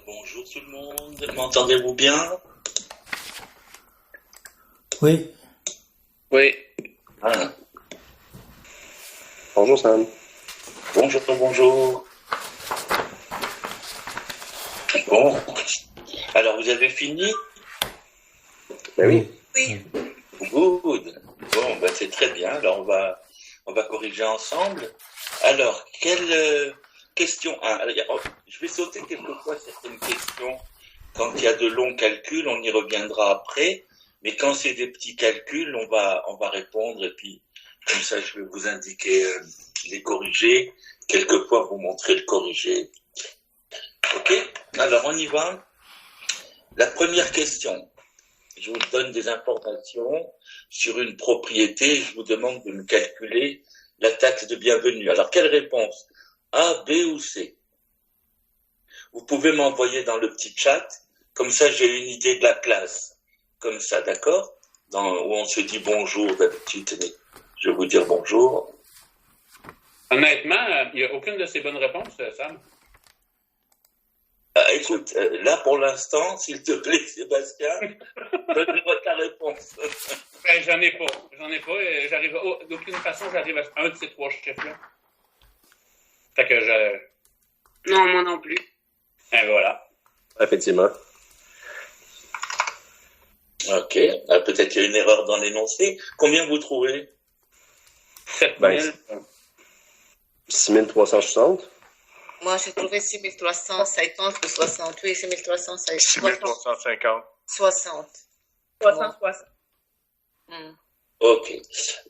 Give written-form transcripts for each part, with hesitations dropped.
Bonjour tout le monde, m'entendez-vous bien? Oui. Oui. Ah, Bonjour Sam. bonjour. Bon, alors vous avez fini? Ben oui. Oui. Good. Bon, ben c'est très bien, alors on va corriger ensemble. Alors, quelle question 1? Je vais sauter quelquefois certaines questions. Quand il y a de longs calculs, on y reviendra après. Mais quand c'est des petits calculs, on va répondre et puis comme ça, je vais vous indiquer les corrigés. Quelquefois, vous montrer le corrigé. Ok? Alors, on y va. La première question. Je vous donne des informations sur une propriété. Je vous demande de me calculer la taxe de bienvenue. Alors, quelle réponse? A, B ou C? Vous pouvez m'envoyer dans le petit chat. Comme ça, j'ai une idée de la classe. Comme ça, d'accord? Où on se dit bonjour d'habitude. Je vais vous dire bonjour. Honnêtement, il n'y a aucune de ces bonnes réponses, Sam. Écoute, là pour l'instant, s'il te plaît, Sébastien, donne-moi ta réponse. Ben, j'en ai pas. Et j'arrive d'aucune façon, j'arrive à un de ces trois chiffres-là. Fait que je... Non, moi non plus. Et voilà. Effectivement. Ok, peut-être qu'il y a une erreur dans l'énoncé. Combien vous trouvez? 7000. 6360. Moi, j'ai trouvé 6350 ou 60. Oui, 6350. 6350. 60. 360. Ok.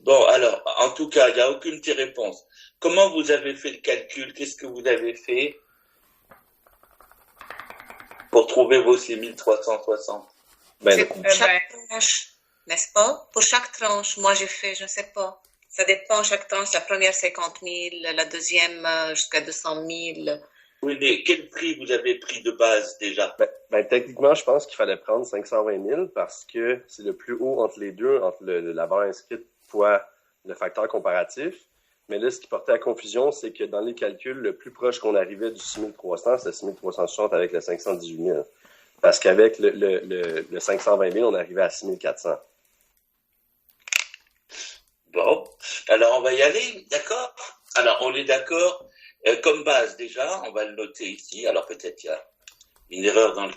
Bon, alors, en tout cas, il n'y a aucune de tes réponses. Comment vous avez fait le calcul? Qu'est-ce que vous avez fait pour trouver vos 6360? C'est pour chaque tranche, n'est-ce pas? Pour chaque tranche, moi j'ai fait, je ne sais pas. Ça dépend, chaque tranche, la première 50 000, la deuxième jusqu'à 200 000. Oui, mais quel prix vous avez pris de base déjà? Techniquement, je pense qu'il fallait prendre 520 000 parce que c'est le plus haut entre les deux, entre la valeur inscrite fois le facteur comparatif. Mais là, ce qui portait à confusion, c'est que dans les calculs, le plus proche qu'on arrivait du 6300, c'était 6360 avec le 518 000. Parce qu'avec le 520 000, on arrivait à 6400. Bon, alors on va y aller, d'accord? Alors on est d'accord, comme base déjà, on va le noter ici. Alors peut-être il y a une erreur dans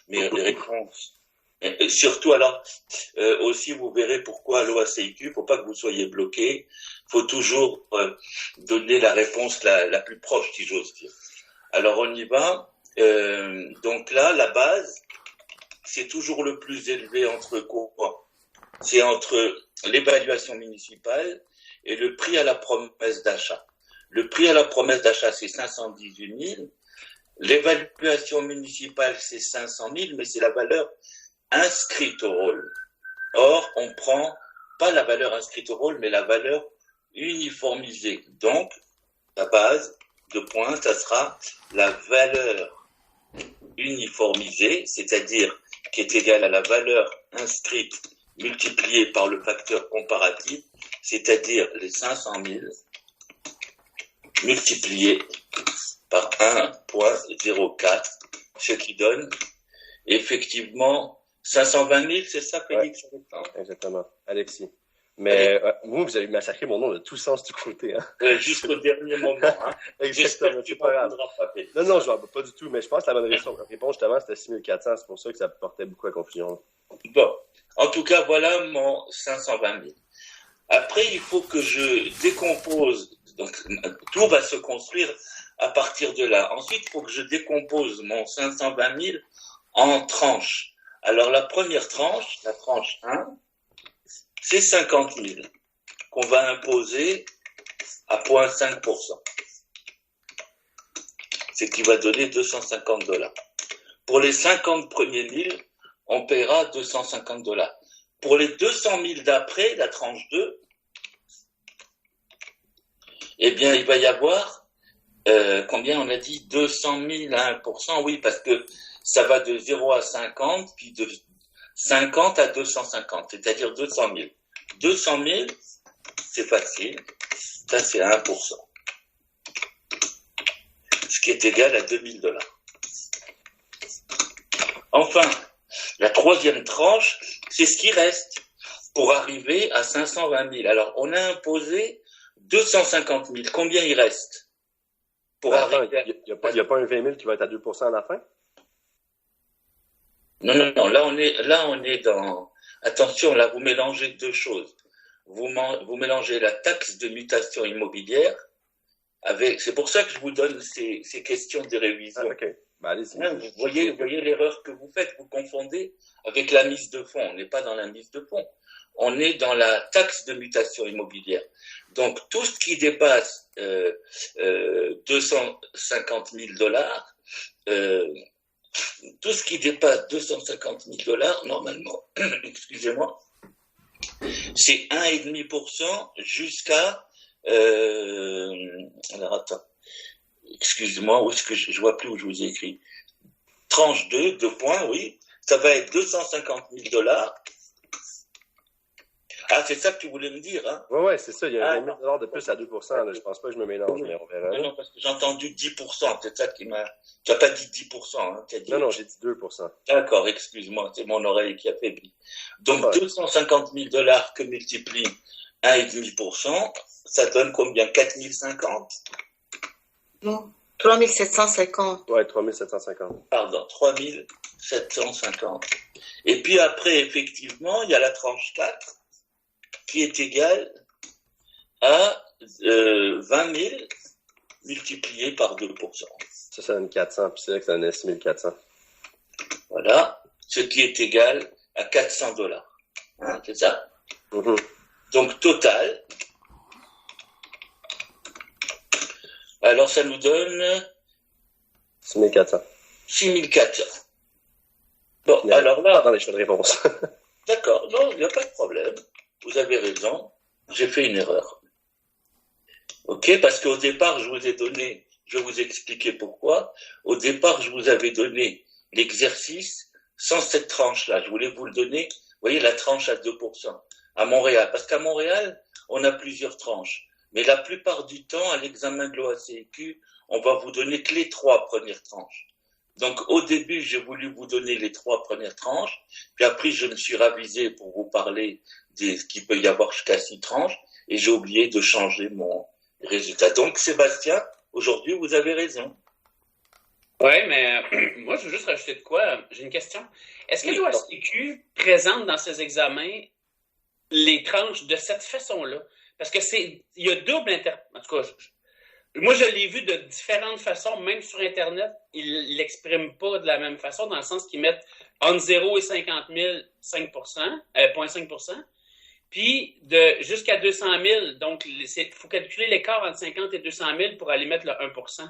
mes réponses. Et surtout alors, aussi vous verrez pourquoi l'OACIQ, faut pas que vous soyez bloqués, faut toujours donner la réponse la plus proche, si j'ose dire. Alors on y va. Donc là, la base, c'est toujours le plus élevé entre quoi? C'est entre l'évaluation municipale et le prix à la promesse d'achat. Le prix à la promesse d'achat, c'est 518 000. L'évaluation municipale, c'est 500 000, mais c'est la valeur inscrite au rôle. Or, on prend pas la valeur inscrite au rôle, mais la valeur uniformisée. Donc, la base de points, ça sera la valeur uniformisée, c'est-à-dire qui est égale à la valeur inscrite multipliée par le facteur comparatif, c'est-à-dire les 500 000 multiplié par 1,04, ce qui donne effectivement 520 000, c'est ça, Félix? Ouais, exactement, Alexis. Mais vous avez massacré mon nom de tout sens du côté. Hein. Jusqu'au dernier moment. Hein. Exactement, c'est pas grave. Non, je ne vois pas du tout, mais je pense que la bonne réponse, justement, c'était 6400. C'est pour ça que ça portait beaucoup à confusion. Bon, en tout cas, voilà mon 520 000. Après, il faut que je décompose. Donc, tout va se construire à partir de là. Ensuite, il faut que je décompose mon 520 000 en tranches. Alors, la première tranche, la tranche 1, c'est 50 000 qu'on va imposer à 0,5%. C'est qui va donner $250. Pour les 50 premiers 1000, on paiera $250. Pour les 200 000 d'après, la tranche 2, eh bien, il va y avoir, combien on a dit? 200 000 à 1%, oui, parce que ça va de 0 à 50, puis de 50 à 250, c'est-à-dire 200 000. 200 000, c'est facile, ça c'est 1%. Ce qui est égal à $2 000. Enfin, la troisième tranche, c'est ce qui reste pour arriver à 520 000. Alors, on a imposé 250 000. Combien il reste pour arriver il n'y a pas un 20 000 qui va être à 2% à la fin? Non. Là, on est dans... Attention, là, vous mélangez deux choses. Vous mélangez la taxe de mutation immobilière avec... C'est pour ça que je vous donne ces questions de révision. Ah, OK. Ben, allez-y. Vous voyez l'erreur que vous faites. Vous confondez avec la mise de fonds. On n'est pas dans la mise de fonds. On est dans la taxe de mutation immobilière. Donc, tout ce qui dépasse 250 000 dollars, tout ce qui dépasse 250 000 dollars, normalement, excusez-moi, c'est 1,5% jusqu'à... alors, attends. Excusez-moi, où est-ce que je vois plus où je vous ai écrit. Tranche 2 points, oui. Ça va être 250 000 dollars. Ah, c'est ça que tu voulais me dire, hein? Ouais, c'est ça. Il y a 20 000 de plus à 2%. Là. Je pense pas que je me mélange, mais on verra. Non, parce que j'ai entendu 10%. C'est ça qui m'a... Tu n'as pas dit 10%, hein? Non, j'ai dit 2%. D'accord, excuse-moi. C'est mon oreille qui a faibli. Donc, 250 000 dollars que multiplie 1,5%, ça donne combien? 4 050? Non, 3 750. Ouais, 3 750. Pardon, 3 750. Et puis après, effectivement, il y a la tranche 4 qui est égale à 20 000 multiplié par 2%. Ça donne 400, puis c'est là que ça donne 6 400. Voilà, ce qui est égal à 400 dollars. Hein, c'est ça? Mm-hmm. Donc, total. Alors, ça nous donne 6 400. 6 400. Bon, alors là... Dans les choix de réponse. D'accord, non, il n'y a pas de problème. Vous avez raison, j'ai fait une erreur. Ok, parce qu'au départ, je vais vous expliquer pourquoi. Au départ, je vous avais donné l'exercice sans cette tranche-là. Je voulais vous le donner, vous voyez, la tranche à 2%, à Montréal. Parce qu'à Montréal, on a plusieurs tranches. Mais la plupart du temps, à l'examen de l'OACQ, on va vous donner que les 3 premières tranches. Donc, au début, j'ai voulu vous donner les 3 premières tranches. Puis après, je me suis ravisé pour vous parler qu'il peut y avoir jusqu'à 6 tranches. Et j'ai oublié de changer mon résultat. Donc, Sébastien, aujourd'hui, vous avez raison. Oui, mais moi, je veux juste rajouter de quoi. J'ai une question. Est-ce que l'OACQ présente dans ses examens les tranches de cette façon-là? Parce que il y a double interprétation. En tout cas, moi, je l'ai vu de différentes façons, même sur Internet, ils ne l'expriment pas de la même façon, dans le sens qu'ils mettent entre 0 et 50 000, 0,5%, puis jusqu'à 200 000, donc il faut calculer l'écart entre 50 et 200 000 pour aller mettre le 1%.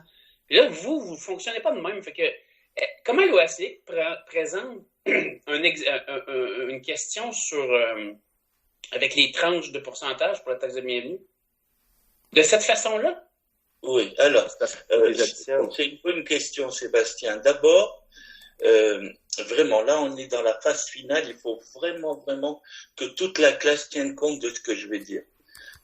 Puis là, vous ne fonctionnez pas de même. Fait que, comment l'OACQ présente une question avec les tranches de pourcentage pour la taxe de bienvenue? De cette façon-là? Oui, alors, c'est une bonne question, Sébastien. D'abord, vraiment, là, on est dans la phase finale. Il faut vraiment que toute la classe tienne compte de ce que je vais dire.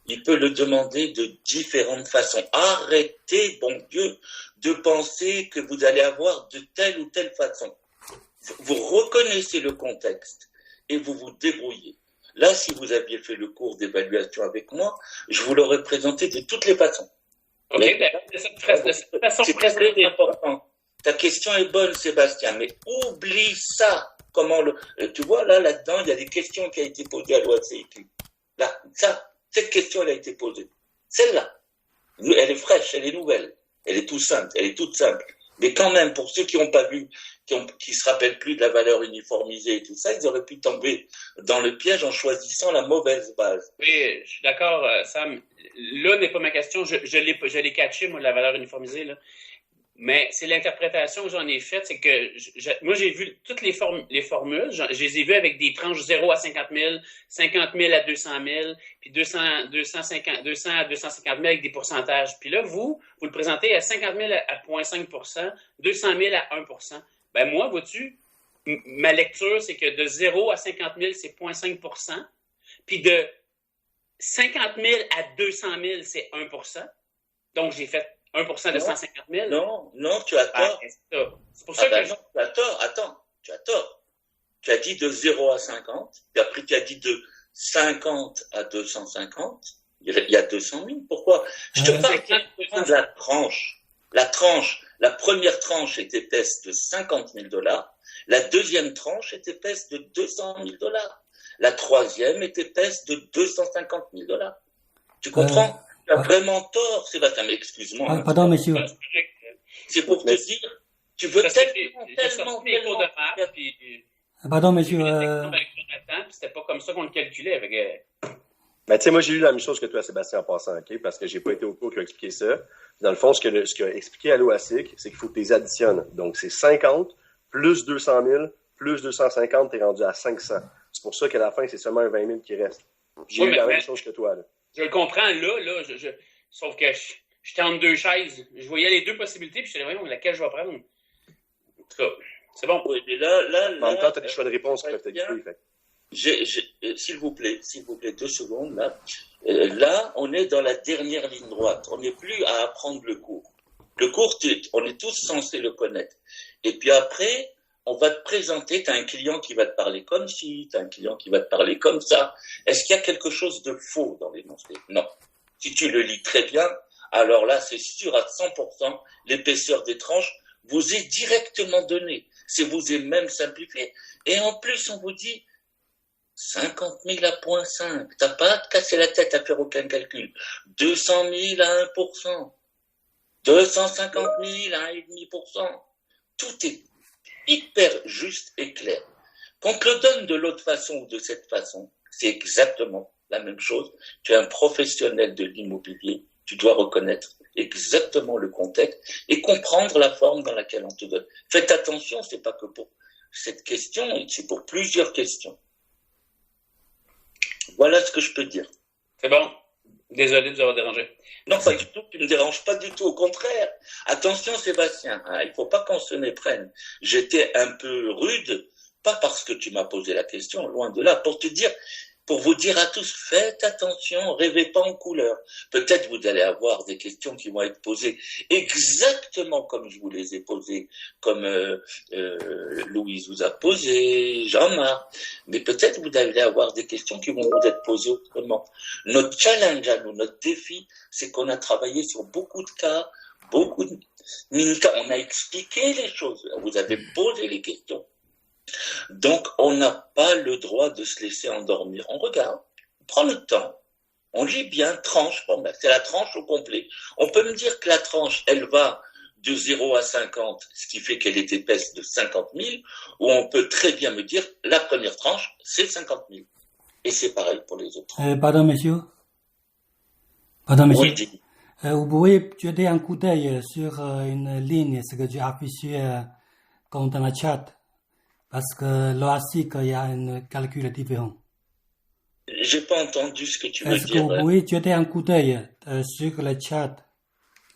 Il peut le demander de différentes façons. Arrêtez, bon Dieu, de penser que vous allez avoir de telle ou telle façon. Vous reconnaissez le contexte et vous vous débrouillez. Là, si vous aviez fait le cours d'évaluation avec moi, je vous l'aurais présenté de toutes les façons. OK, de cette façon, c'est très important. Ta question est bonne, Sébastien, mais oublie ça. Tu vois, là-dedans, il y a des questions qui ont été posées à l'OACQ. Là, cette question, elle a été posée. Celle-là, elle est fraîche, elle est nouvelle. Elle est toute simple. Mais quand même, pour ceux qui n'ont pas vu, qui se rappellent plus de la valeur uniformisée et tout ça, ils auraient pu tomber dans le piège en choisissant la mauvaise base. Oui, je suis d'accord, Sam. Là n'est pas ma question. Je l'ai catché, moi, la valeur uniformisée, là. Mais c'est l'interprétation que j'en ai faite, c'est que moi, j'ai vu toutes les formules, je les ai vues avec des tranches 0 à 50 000, 50 000 à 200 000, puis 200 à 250 000 avec des pourcentages. Puis là, vous le présentez à 50 000 à 0,5 200 000 à 1 Ben moi, vois-tu, ma lecture, c'est que de 0 à 50 000, c'est 0,5 puis de 50 000 à 200 000, c'est 1 Donc, j'ai fait 1 de 150 000? Non, tu as tort. C'est pour ça que non, tu as tort. Attends, tu as tort. dit de 0 à 50, puis après tu as dit de 50 à 250, il y a 200 000. Pourquoi? Je te parle de la tranche. La première tranche est épaisse de $50,000. La deuxième tranche est épaisse de $200,000. La troisième est épaisse de $250,000. Tu comprends? Tu as vraiment tort, Sébastien, mais excuse-moi. Pardon, monsieur. C'est pour te dire, tu veux tellement. Pardon, monsieur. C'était pas comme ça qu'on le calculait. Avec, Ben, tu sais, moi, j'ai eu la même chose que toi, Sébastien, en passant, OK? Parce que j'ai pas été au cours qui a expliqué ça. Dans le fond, ce qu'a expliqué Allo ASIC, c'est qu'il faut que tu les additionnes. Donc, c'est 50 plus 200 000 plus 250, t'es rendu à 500. C'est pour ça qu'à la fin, c'est seulement un 20 000 qui reste. J'ai eu la même chose que toi, là. Je le comprends, là, sauf que j'étais entre deux chaises. Je voyais les deux possibilités, puis je me disais, voyons, laquelle je vais prendre. En tout cas, c'est bon. Oui, mais là, en même temps, tu as des choix de réponse qui peuvent t'éduquer. S'il vous plaît, 2 secondes, là. Là, on est dans la dernière ligne droite. On n'est plus à apprendre le cours. Le cours, on est tous censés le connaître. Et puis après, on va te présenter, tu as un client qui va te parler comme ci, tu as un client qui va te parler comme ça. Est-ce qu'il y a quelque chose de faux dans l'énoncé? Non. Si tu le lis très bien, alors là, c'est sûr à 100%, l'épaisseur des tranches vous est directement donnée. C'est vous est même simplifié. Et en plus, on vous dit 50 000 à 0,5. T'as pas à te casser la tête à faire aucun calcul. 200 000 à 1%. 250 000 à 1,5%. Tout est hyper juste et clair. Qu'on te le donne de l'autre façon ou de cette façon, c'est exactement la même chose. Tu es un professionnel de l'immobilier, tu dois reconnaître exactement le contexte et comprendre la forme dans laquelle on te donne. Faites attention, c'est pas que pour cette question, c'est pour plusieurs questions. Voilà ce que je peux dire. C'est bon. Désolé de vous avoir dérangé. Non, pas du tout, tu ne me déranges pas du tout, au contraire. Attention Sébastien, hein, il ne faut pas qu'on se méprenne. J'étais un peu rude, pas parce que tu m'as posé la question, loin de là, pour vous dire à tous, faites attention, rêvez pas en couleur. Peut-être vous allez avoir des questions qui vont être posées exactement comme je vous les ai posées, comme Louise vous a posé, Jean-Marc. Mais peut-être vous allez avoir des questions qui vont vous être posées autrement. Notre challenge à nous, notre défi, c'est qu'on a travaillé sur beaucoup de cas, beaucoup de mini-cas. On a expliqué les choses, vous avez posé les questions. Donc, on n'a pas le droit de se laisser endormir. On regarde, on prend le temps, on lit bien, tranche, bon, ben, c'est la tranche au complet. On peut me dire que la tranche, elle va de 0 à 50, ce qui fait qu'elle est épaisse de 50 000, ou on peut très bien me dire, la première tranche, c'est 50 000. Et c'est pareil pour les autres. Pardon, monsieur. Pardon, monsieur. Oui, dis. Vous pouvez jeter un coup d'œil sur une ligne, ce que j'ai affiché comme dans la chat. Parce que l'OASIC, il y a un calcul différent. J'ai pas entendu ce que tu veux dire. Est-ce que vous pouvez jeter un coup d'œil sur le chat?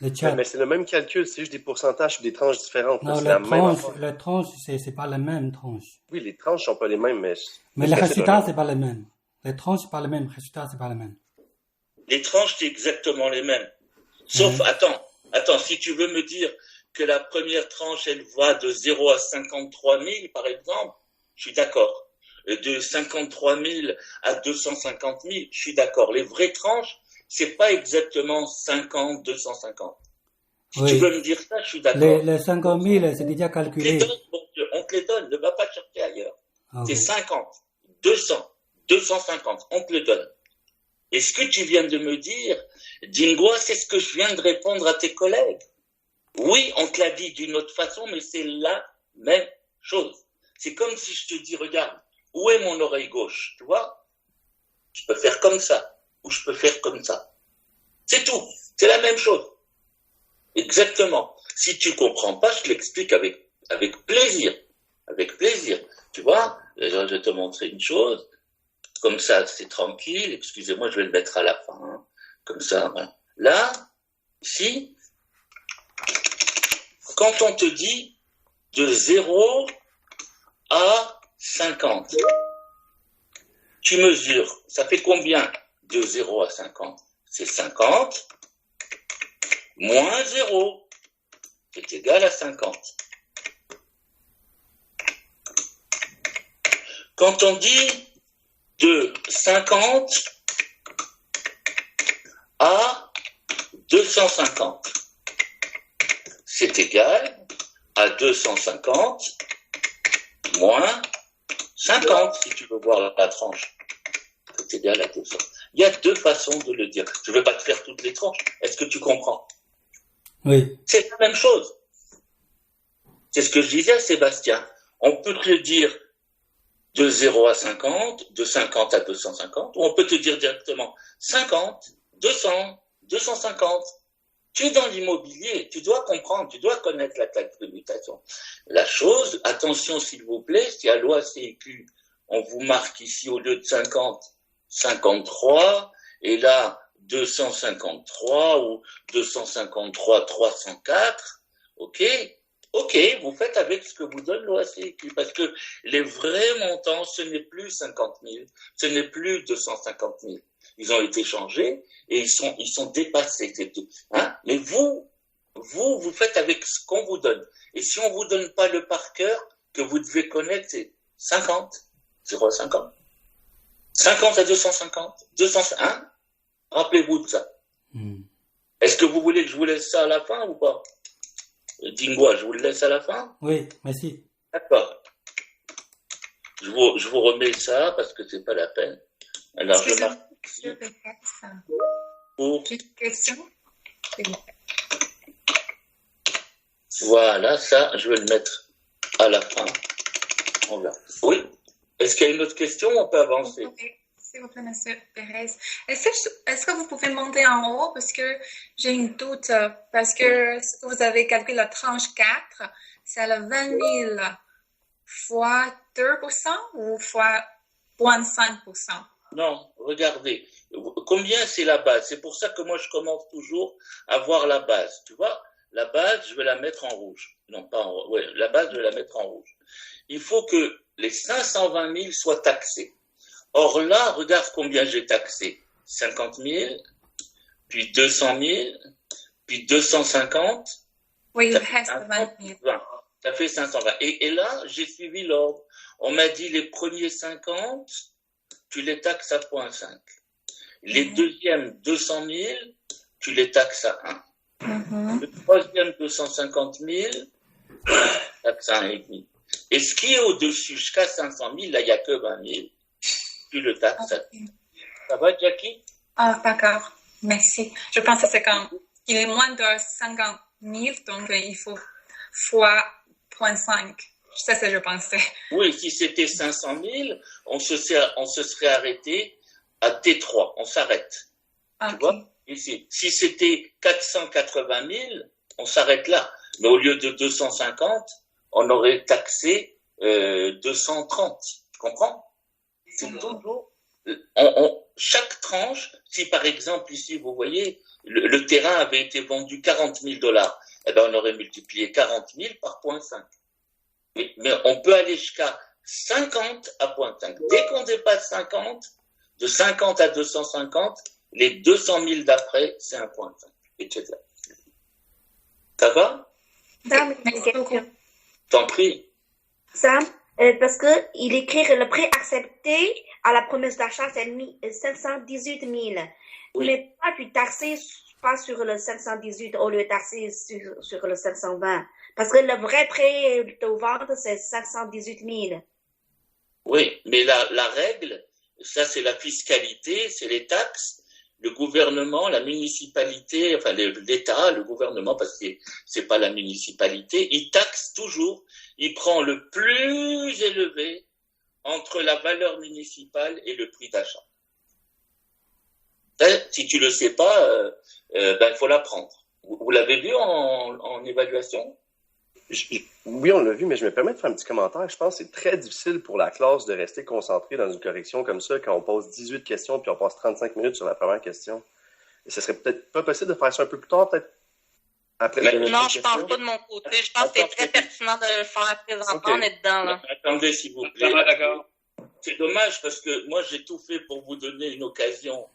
Mais c'est le même calcul, c'est juste des pourcentages et des tranches différentes. Non, les tranches, c'est pas la même tranche. Oui, les tranches sont pas les mêmes, mais les résultats, c'est pas les mêmes. Les tranches, c'est pas les mêmes. Les résultats, c'est pas les mêmes. Les tranches, c'est exactement les mêmes. Sauf, attends, si tu veux me dire que la première tranche, elle va de 0 à 53 000, par exemple, je suis d'accord. De 53 000 à 250 000, je suis d'accord. Les vraies tranches, c'est pas exactement 50, 250. Si tu veux me dire ça, je suis d'accord. Les 50 000, c'est déjà calculé. On te les donne, ne va pas chercher ailleurs. Okay. C'est 50, 200, 250, on te le donne. Et ce que tu viens de me dire, Dingwa, c'est ce que je viens de répondre à tes collègues. Oui, on te l'a dit d'une autre façon, mais c'est la même chose. C'est comme si je te dis, regarde, où est mon oreille gauche, tu vois? Je peux faire comme ça, ou je peux faire comme ça. C'est tout, c'est la même chose. Exactement. Si tu comprends pas, je te l'explique avec plaisir. Avec plaisir. Tu vois, je vais te montrer une chose. Comme ça, c'est tranquille. Excusez-moi, je vais le mettre à la fin. Hein. Comme ça, voilà. Là, ici, quand on te dit de 0 à 50, tu mesures, ça fait combien de 0 à 50? C'est 50 moins 0, c'est égal à 50. Quand on dit de 50 à 250, c'est égal à 250 moins 50, si tu veux voir la tranche. C'est égal à 200. Il y a deux façons de le dire. Je ne vais pas te faire toutes les tranches. Est-ce que tu comprends? Oui. C'est la même chose. C'est ce que je disais à Sébastien. On peut te le dire de 0 à 50, de 50 à 250, ou on peut te dire directement 50, 200, 250. Tu es dans l'immobilier, tu dois comprendre, tu dois connaître la taxe de mutation. La chose, attention s'il vous plaît, si à loi CQ, on vous marque ici au lieu de 50, 53, et là 253 ou 253, 304, ok, vous faites avec ce que vous donne l'OACQ, parce que les vrais montants, ce n'est plus 50 000, ce n'est plus 250 000. Ils ont été changés et ils sont dépassés. Hein? Mais vous faites avec ce qu'on vous donne. Et si on vous donne pas le par cœur que vous devez connaître, c'est 50, 0 à 50, 50 à 250, 201. Rappelez-vous de ça. Est-ce que vous voulez que je vous laisse ça à la fin ou pas? Dingwa, je vous le laisse à la fin? Oui, merci. D'accord. Je vous remets ça parce que c'est pas la peine. Alors, je marque ici. Pour... question? Voilà, ça, je vais le mettre à la fin. On verra. Oui. Est-ce qu'il y a une autre question ou on peut avancer? S'il vous plaît, Monsieur Pérez. Est-ce que vous pouvez monter en haut parce que j'ai une doute, parce que ce que vous avez calculé la tranche 4, c'est le 20 000 fois 2% ou fois 0,5%? Non, regardez. Combien c'est la base? C'est pour ça que moi je commence toujours à voir la base. Tu vois, la base, je vais la mettre en rouge. Non, pas en rouge. Ouais, la base, je vais la mettre en rouge. Il faut que les 520 000 soient taxés. Or là, regarde combien j'ai taxé. 50 000, puis 200 000, puis 250. Oui, il reste 20 000. Ça fait 520. Et là, j'ai suivi l'ordre. On m'a dit les premiers 50, tu les taxes à 0,5. Les deuxièmes 200 000, tu les taxes à 1. Le troisième 250 000, taxe à 1,5. Et ce qui est au-dessus, jusqu'à 500 000, là, il n'y a que 20 000. Tu le taxes. Ça va, Jackie? Ah, d'accord. Merci. Je pense que c'est quand il est moins de 50 000, donc il faut fois 0,5. C'est ça que je pensais. Oui, si c'était 500 000, on se serait arrêté à T3. On s'arrête. Okay. Tu vois? Ici. Si c'était 480 000, on s'arrête là. Mais au lieu de 250, on aurait taxé 230. Tu comprends? C'est toujours, chaque tranche, si par exemple ici, vous voyez, le terrain avait été vendu $40 000, eh ben on aurait multiplié 40 000 par 0,5. Mais on peut aller jusqu'à 50 à 0,5. Dès qu'on dépasse 50, de 50 à 250, les 200 000 d'après, c'est 1,5, etc. Ça va? Merci beaucoup. T'en prie. Sam, parce que il écrit le prix accepté à la promesse d'achat, c'est 518 000. Oui. Mais pas puis taxer pas sur le 518 au lieu de taxer sur le 520. Parce que le vrai prix de vente, c'est 518 000. Oui, mais la règle, ça c'est la fiscalité, c'est les taxes. Le gouvernement, la municipalité, enfin l'État, le gouvernement, parce que c'est pas la municipalité, il taxe toujours, il prend le plus élevé entre la valeur municipale et le prix d'achat. Si tu le sais pas, il faut l'apprendre. Vous l'avez vu en évaluation? Oui, on l'a vu, mais je me permets de faire un petit commentaire. Je pense que c'est très difficile pour la classe de rester concentrée dans une correction comme ça quand on pose 18 questions puis on passe 35 minutes sur la première question. Et ce serait peut-être pas possible de faire ça un peu plus tard, peut-être après la deuxième Non, question? je pense pas de mon côté. Je pense que c'est très pertinent de le faire présentement. On est dedans, là. Attendez, s'il vous plaît. D'accord. C'est dommage parce que moi, j'ai tout fait pour vous donner une occasion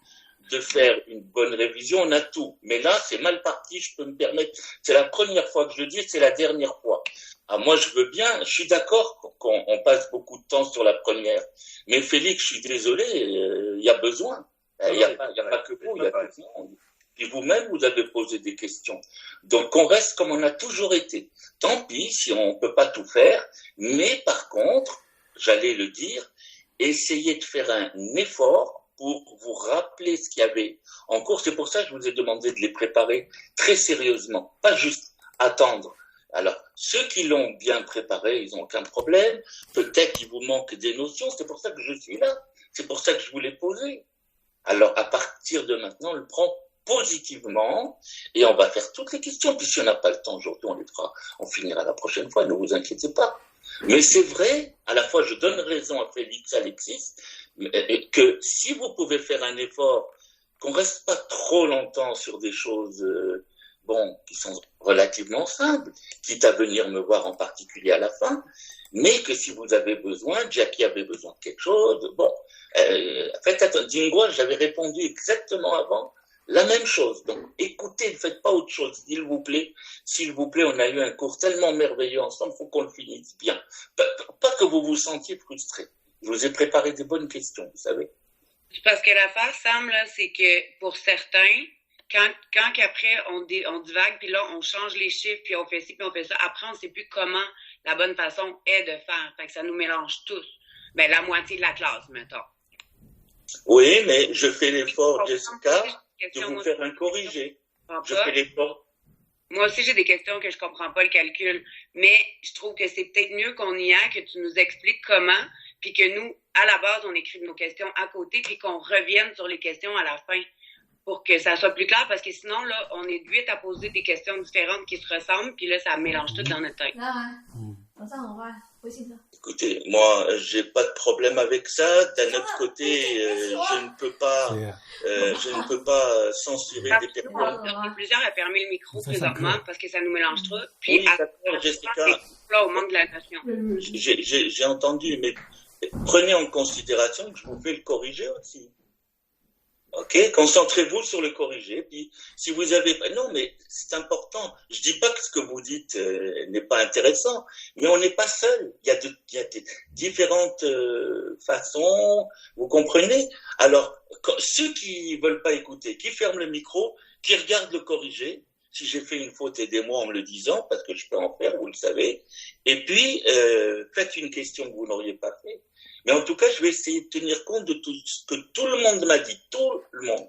de faire une bonne révision, on a tout. Mais là, c'est mal parti, je peux me permettre. C'est la première fois que je le dis, c'est la dernière fois. Ah, moi, je veux bien, je suis d'accord qu'on passe beaucoup de temps sur la première. Mais Félix, je suis désolé, il y a besoin. Il n'y a pas que vous, il y a tout le monde. Puis vous-même, vous avez posé des questions. Donc, on reste comme on a toujours été. Tant pis si on ne peut pas tout faire, mais par contre, j'allais le dire, essayez de faire un effort pour vous rappeler ce qu'il y avait en cours. C'est pour ça que je vous ai demandé de les préparer très sérieusement, pas juste attendre. Alors, ceux qui l'ont bien préparé, ils n'ont aucun problème. Peut-être qu'il vous manque des notions, c'est pour ça que je suis là. C'est pour ça que je vous l'ai posé. Alors, à partir de maintenant, on le prend positivement et on va faire toutes les questions. Puis si on n'a pas le temps aujourd'hui, on les fera. On finira la prochaine fois, ne vous inquiétez pas. Mais c'est vrai, à la fois je donne raison à Félix, Alexis, que si vous pouvez faire un effort, qu'on reste pas trop longtemps sur des choses qui sont relativement simples, quitte à venir me voir en particulier à la fin, mais que si vous avez besoin, Jackie avait besoin de quelque chose, faites attention. Dingwa, j'avais répondu exactement avant la même chose. Donc, écoutez, ne faites pas autre chose, s'il vous plaît, on a eu un cours tellement merveilleux ensemble, il faut qu'on le finisse bien. Pas que vous vous sentiez frustré. Je vous ai préparé des bonnes questions, vous savez. Parce que l'affaire, Sam, là, c'est que pour certains, quand qu'après on divague, puis là, on change les chiffres, puis on fait ci, puis on fait ça, après, on ne sait plus comment la bonne façon est de faire. Fait que ça nous mélange tous. Ben, la moitié de la classe, mettons. Oui, mais je fais l'effort, Jessica, de vous faire un corrigé. Je fais l'effort. Moi aussi, j'ai des questions que je comprends pas le calcul, mais je trouve que c'est peut-être mieux qu'on y aille, que tu nous expliques comment, puis que nous, à la base, on écrive nos questions à côté, puis qu'on revienne sur les questions à la fin pour que ça soit plus clair, parce que sinon, là, on est 8 à poser des questions différentes qui se ressemblent, puis là, ça mélange tout dans notre tête. Écoutez, moi, j'ai pas de problème avec ça. D'un autre côté, je ne peux pas censurer des personnes. On est plusieurs à fermer le micro présentement parce que ça nous mélange trop. Puis, oui, d'accord, Jessica. Là, au manque de la notion. J'ai entendu, mais prenez en considération que je vous fais le corriger aussi. Ok, concentrez-vous sur le corriger. Puis, si vous avez, non, mais c'est important. Je dis pas que ce que vous dites n'est pas intéressant, mais on n'est pas seul. Il y a des différentes façons. Vous comprenez? Alors, ceux qui veulent pas écouter, qui ferment le micro, qui regardent le corriger. Si j'ai fait une faute, aidez-moi en me le disant, parce que je peux en faire, vous le savez. Et puis, faites une question que vous n'auriez pas fait. Mais en tout cas, je vais essayer de tenir compte de tout ce que tout le monde m'a dit. Tout le monde.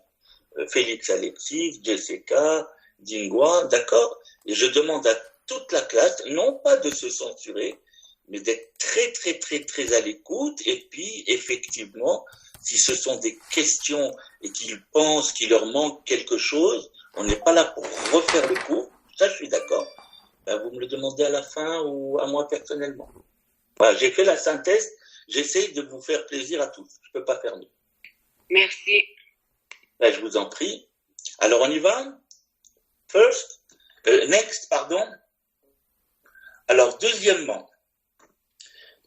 Félix, Alexis, Jessica, Dingwa, d'accord? Et je demande à toute la classe, non pas de se censurer, mais d'être très, très, très, très à l'écoute. Et puis, effectivement, si ce sont des questions et qu'ils pensent qu'il leur manque quelque chose, on n'est pas là pour refaire le cours. Ça, je suis d'accord. Ben, vous me le demandez à la fin ou à moi personnellement. Voilà, j'ai fait la synthèse. J'essaye de vous faire plaisir à tous. Je ne peux pas faire mieux. Merci. Ben, je vous en prie. Alors, on y va? Next, pardon. Alors, deuxièmement,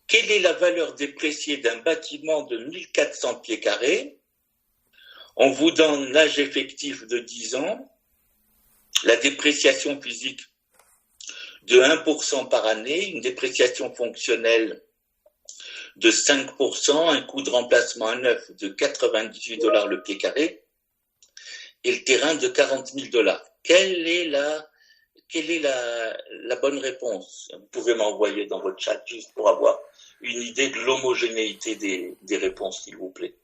quelle est la valeur dépréciée d'un bâtiment de 1400 pieds carrés? On vous donne l'âge effectif de 10 ans, la dépréciation physique de 1% par année, une dépréciation fonctionnelle de 5%, un coût de remplacement à neuf de $98 le pied carré et le terrain de $40,000. Quelle est la bonne réponse? Vous pouvez m'envoyer dans votre chat juste pour avoir une idée de l'homogénéité des réponses, s'il vous plaît.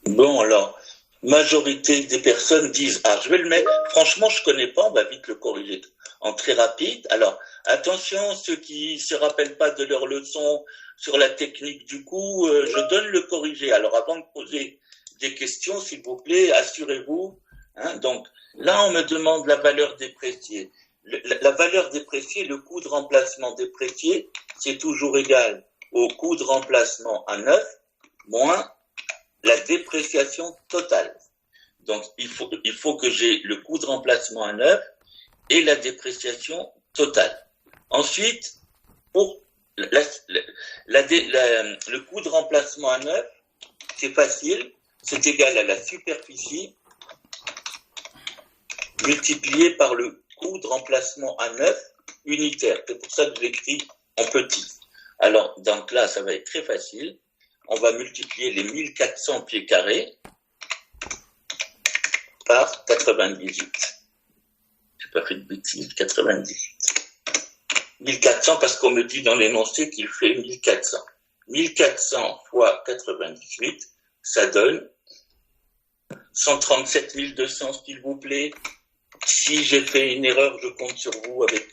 Bon, alors, majorité des personnes disent, je vais le mettre, franchement, je connais pas, on va vite le corriger en très rapide. Alors, attention, ceux qui se rappellent pas de leur leçon sur la technique du coup, je donne le corrigé. Alors, avant de poser des questions, s'il vous plaît, assurez-vous. Donc, là, on me demande la valeur dépréciée. La valeur dépréciée, le coût de remplacement déprécié, c'est toujours égal au coût de remplacement à neuf moins la dépréciation totale. Donc, il faut que j'ai le coût de remplacement à neuf et la dépréciation totale. Ensuite, pour le coût de remplacement à neuf, c'est facile, c'est égal à la superficie multiplié par le coût de remplacement à neuf unitaire. C'est pour ça que je l'écris en petit. Alors, donc là, ça va être très facile. On va multiplier les 1400 pieds carrés par 98. J'ai pas fait de bêtises, 98. 1400 parce qu'on me dit dans l'énoncé qu'il fait 1400. 1400 fois 98, ça donne 137 200, s'il vous plaît. Si j'ai fait une erreur, je compte sur vous avec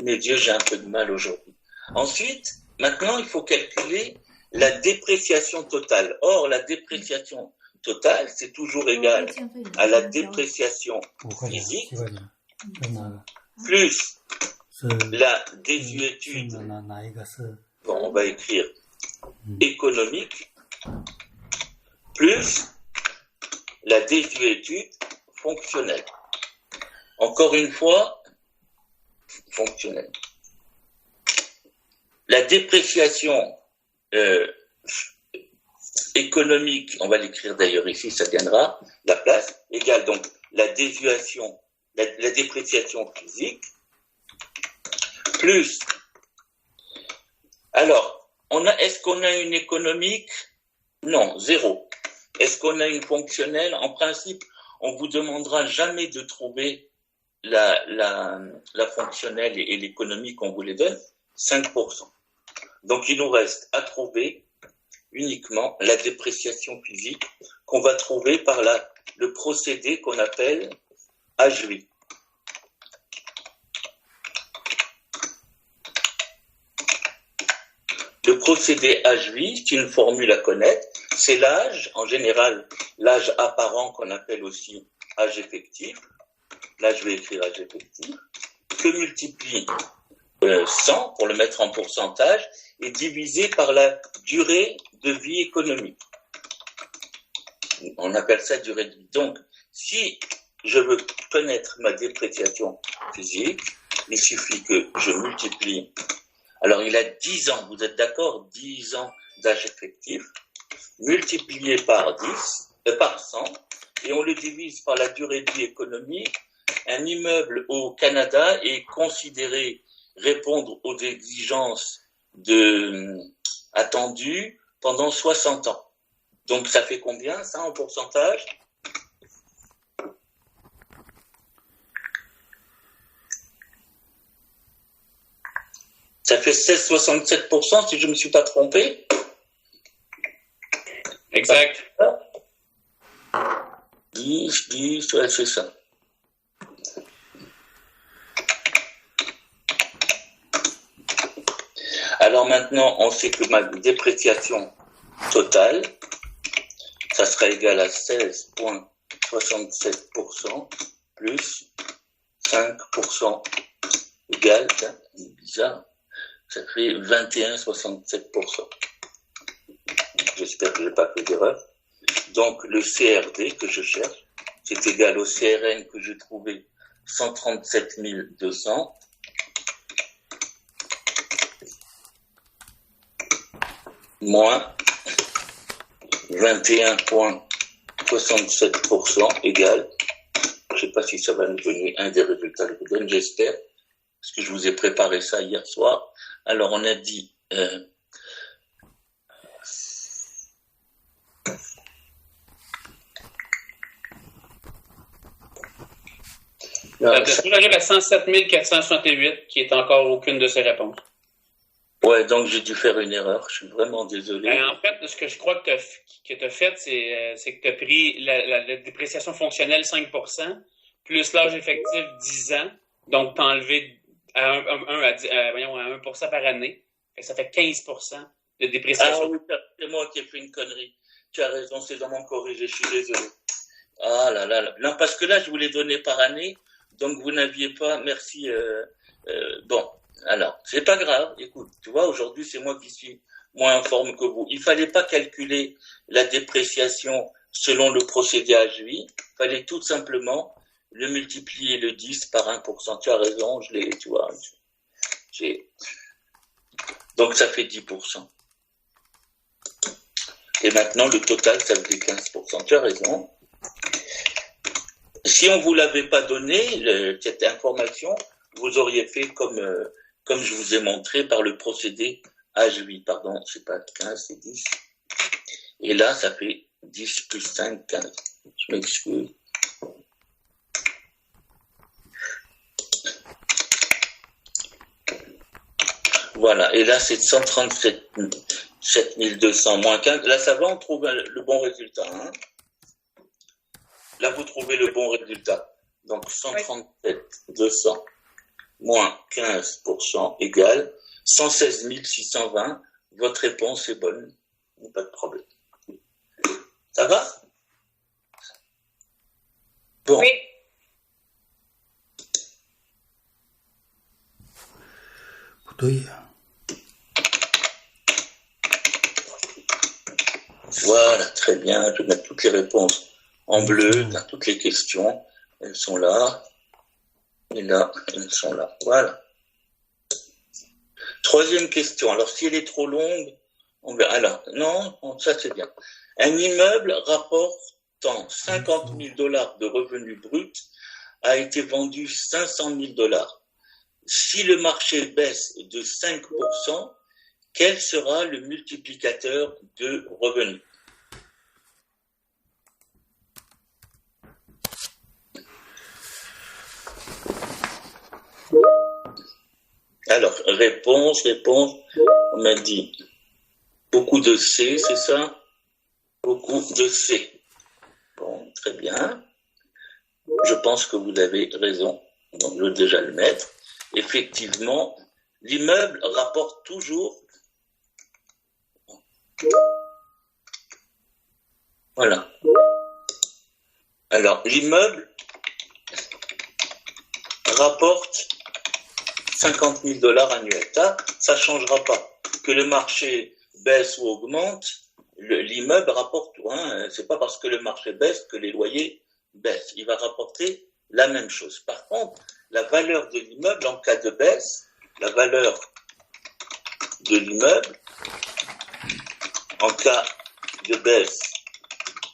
mes yeux, j'ai un peu de mal aujourd'hui. Ensuite, maintenant, il faut calculer la dépréciation totale. Or, la dépréciation totale, c'est toujours égal à la dépréciation physique plus la désuétude. Bon, on va écrire économique plus la désuétude fonctionnelle. Encore une fois, fonctionnelle. La dépréciation économique, on va l'écrire d'ailleurs ici, ça gagnera la place, égale donc la désuétude, la dépréciation physique, plus. Alors, est-ce qu'on a une économique? Non, zéro. Est-ce qu'on a une fonctionnelle? En principe, on vous demandera jamais de trouver la fonctionnelle et l'économique, on vous les donne, 5%. Donc, il nous reste à trouver uniquement la dépréciation physique qu'on va trouver par le procédé qu'on appelle HV. Le procédé HV, c'est une formule à connaître, c'est l'âge, en général, l'âge apparent qu'on appelle aussi âge effectif. Là, je vais écrire âge effectif, que multiplie 100 pour le mettre en pourcentage et divisé par la durée de vie économique. On appelle ça durée de vie. Donc, si je veux connaître ma dépréciation physique, il suffit que je multiplie. Alors, il a 10 ans, vous êtes d'accord? 10 ans d'âge effectif, multiplié par 100, et on le divise par la durée de vie économique. Un immeuble au Canada est considéré répondre aux exigences attendues pendant 60 ans. Donc, ça fait combien, ça, en pourcentage? Ça fait 16,67% si je ne me suis pas trompé. Exact. 10, ouais, c'est ça. Alors maintenant, on sait que ma dépréciation totale, ça sera égal à 16,67% plus 5% égal, c'est bizarre, ça fait 21,67%. J'espère que je n'ai pas fait d'erreur. Donc le CRD que je cherche, c'est égal au CRN que j'ai trouvé 137 200 moins 21,67% égale, je ne sais pas si ça va nous donner un des résultats que je vous donne, j'espère, parce que je vous ai préparé ça hier soir. Alors on a dit j'arrive à 107 468, qui est encore aucune de ces réponses. Ouais, donc j'ai dû faire une erreur. Je suis vraiment désolé. En fait, ce que je crois que tu as fait, c'est que tu as pris la dépréciation fonctionnelle 5%, plus l'âge effectif 10 ans. Donc, tu as enlevé à 1% par année. Et ça fait 15% de dépréciation. Ah oui, c'est moi qui ai fait une connerie. Tu as raison, c'est dans mon corrigé. Je suis désolé. Ah là là là. Non, parce que là, je vous l'ai donné par année. Donc, vous n'aviez pas... Merci. Bon. Alors, c'est pas grave. Écoute, tu vois, aujourd'hui, c'est moi qui suis moins informe que vous. Il fallait pas calculer la dépréciation selon le procédé HUI. Il fallait tout simplement le multiplier le 10 par 1%. Tu as raison, tu vois. Donc ça fait 10%. Et maintenant, le total, ça faisait 15%. Tu as raison. Si on vous l'avait pas donné, cette information, vous auriez fait comme je vous ai montré par le procédé HUI. Pardon, c'est pas 15, c'est 10. Et là, ça fait 10 plus 5, 15. Je m'excuse. Voilà, et là c'est 137 7200 moins 15. Là ça va, on trouve le bon résultat. Hein, là vous trouvez le bon résultat. Donc 137 200 moins 15% égale 116 620. Votre réponse est bonne, pas de problème. Ça va? Bon. Oui. Voilà, très bien. Je vais mettre toutes les réponses en bleu dans toutes les questions. Elles sont là. Et là, elles sont là. Voilà. Troisième question. Alors, si elle est trop longue, on verra. Alors, non, ça c'est bien. Un immeuble rapportant 50 000 $ de revenus bruts a été vendu 500 000 $. Si le marché baisse de 5%, quel sera le multiplicateur de revenus? Alors, réponse, on m'a dit beaucoup de C, c'est ça? Beaucoup de C. Bon, très bien. Je pense que vous avez raison, donc je vais déjà le mettre. Effectivement, l'immeuble rapporte toujours. Voilà. Alors, l'immeuble rapporte 50 000 $ annuels. Ça changera pas. Que le marché baisse ou augmente, l'immeuble rapporte tout. Hein. C'est pas parce que le marché baisse que les loyers baissent. Il va rapporter la même chose. Par contre, la valeur de l'immeuble en cas de baisse, la valeur de l'immeuble en cas de baisse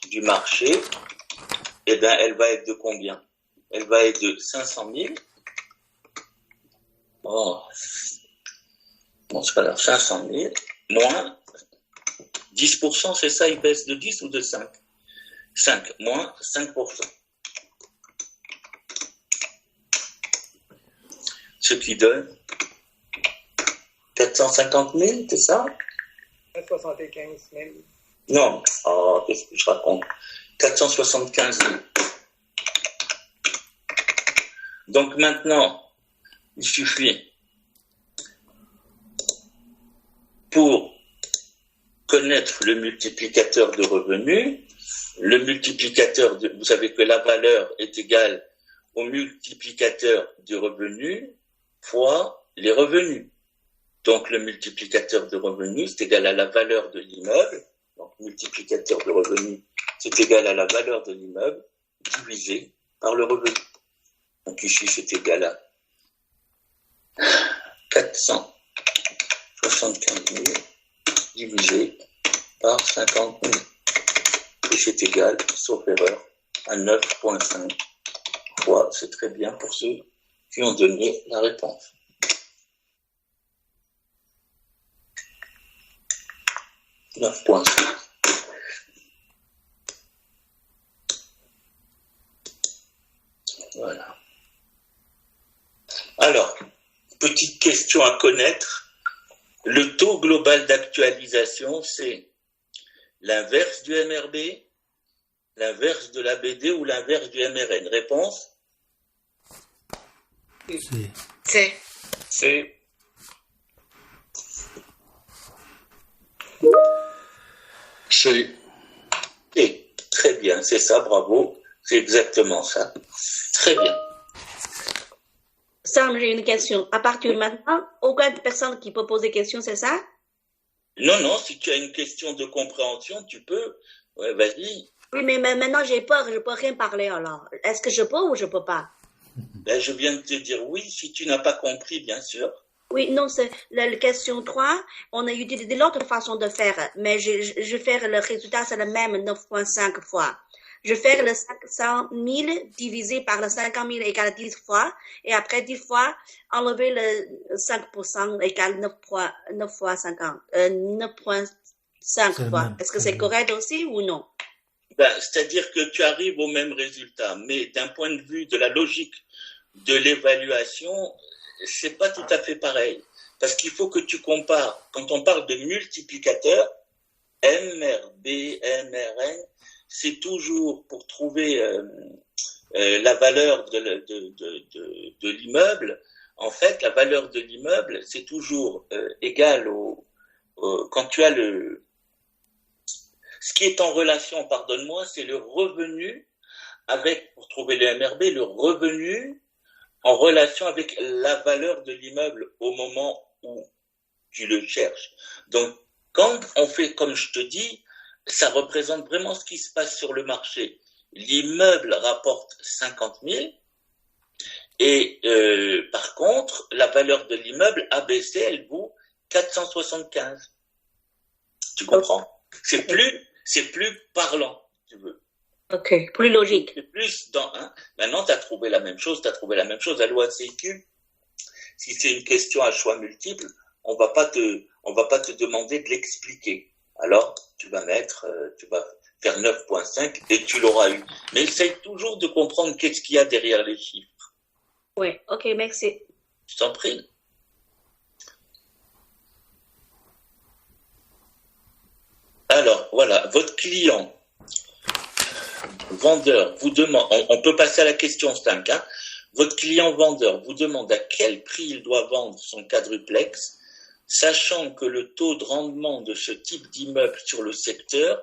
du marché, eh bien, elle va être de combien? Elle va être de 500 000. Oh. Bon, c'est pas grave, 500 000 moins 10%, c'est ça, il baisse de 10 ou de 5? 5 moins 5%. Ce qui donne 450 000, c'est ça? 75 000. Non, qu'est-ce que je raconte? 475 000. Donc maintenant, il suffit, pour connaître le multiplicateur de revenus, vous savez que la valeur est égale au multiplicateur de revenus fois les revenus. Donc le multiplicateur de revenus, c'est égal à la valeur de l'immeuble. Donc multiplicateur de revenus, c'est égal à la valeur de l'immeuble divisé par le revenu. Donc ici, c'est égal à 475 000 divisé par 50 000. Et c'est égal, sauf erreur, à 9,5 fois. C'est très bien pour ceux qui ont donné la réponse. Voilà. Alors, petite question à connaître. Le taux global d'actualisation, c'est l'inverse du MRB, l'inverse de l'ABD ou l'inverse du MRN? Réponse? C. C'est C. Et très bien, c'est ça, bravo. C'est exactement ça. Très bien. Sam, j'ai une question. À partir de maintenant, aucune personne qui peut poser des questions, c'est ça? Non, si tu as une question de compréhension, tu peux. Ouais, vas-y. Oui, mais maintenant j'ai peur, je peux rien parler alors. Est-ce que je peux ou je peux pas? Ben, je viens de te dire oui, si tu n'as pas compris, bien sûr. Oui, non, c'est la question 3. On a utilisé l'autre façon de faire, mais je fais le résultat, c'est le même 9,5 fois. Je fais le 500 000 divisé par le 50 000 égale 10 fois, et après 10 fois, enlever le 5% égale 9 fois 50, 9,5 fois. Est-ce que c'est correct aussi ou non? Ben, c'est-à-dire que tu arrives au même résultat, mais d'un point de vue de la logique de l'évaluation, c'est pas tout à fait pareil. Parce qu'il faut que tu compares. Quand on parle de multiplicateur, MRB, MRN, c'est toujours pour trouver la valeur de l'immeuble. En fait, la valeur de l'immeuble, c'est toujours égal quand tu as ce qui est en relation, pardonne-moi, c'est le revenu pour trouver le MRB, le revenu en relation avec la valeur de l'immeuble au moment où tu le cherches. Donc, quand on fait comme je te dis, ça représente vraiment ce qui se passe sur le marché. L'immeuble rapporte 50 000 et par contre, la valeur de l'immeuble ABC, elle vaut 475. Tu comprends? C'est plus parlant, si tu veux. Ok, plus logique. C'est plus maintenant, tu as trouvé la même chose, La loi CQ, si c'est une question à choix multiple, on va pas te demander de l'expliquer. Alors, tu vas faire 9,5 et tu l'auras eu. Mais essaye toujours de comprendre qu'est-ce qu'il y a derrière les chiffres. Oui, ok, merci. Je t'en prie. Alors, voilà, votre client, vendeur, vous demande, on peut passer à la question 5, hein. Votre client vendeur vous demande à quel prix il doit vendre son quadruplex, sachant que le taux de rendement de ce type d'immeuble sur le secteur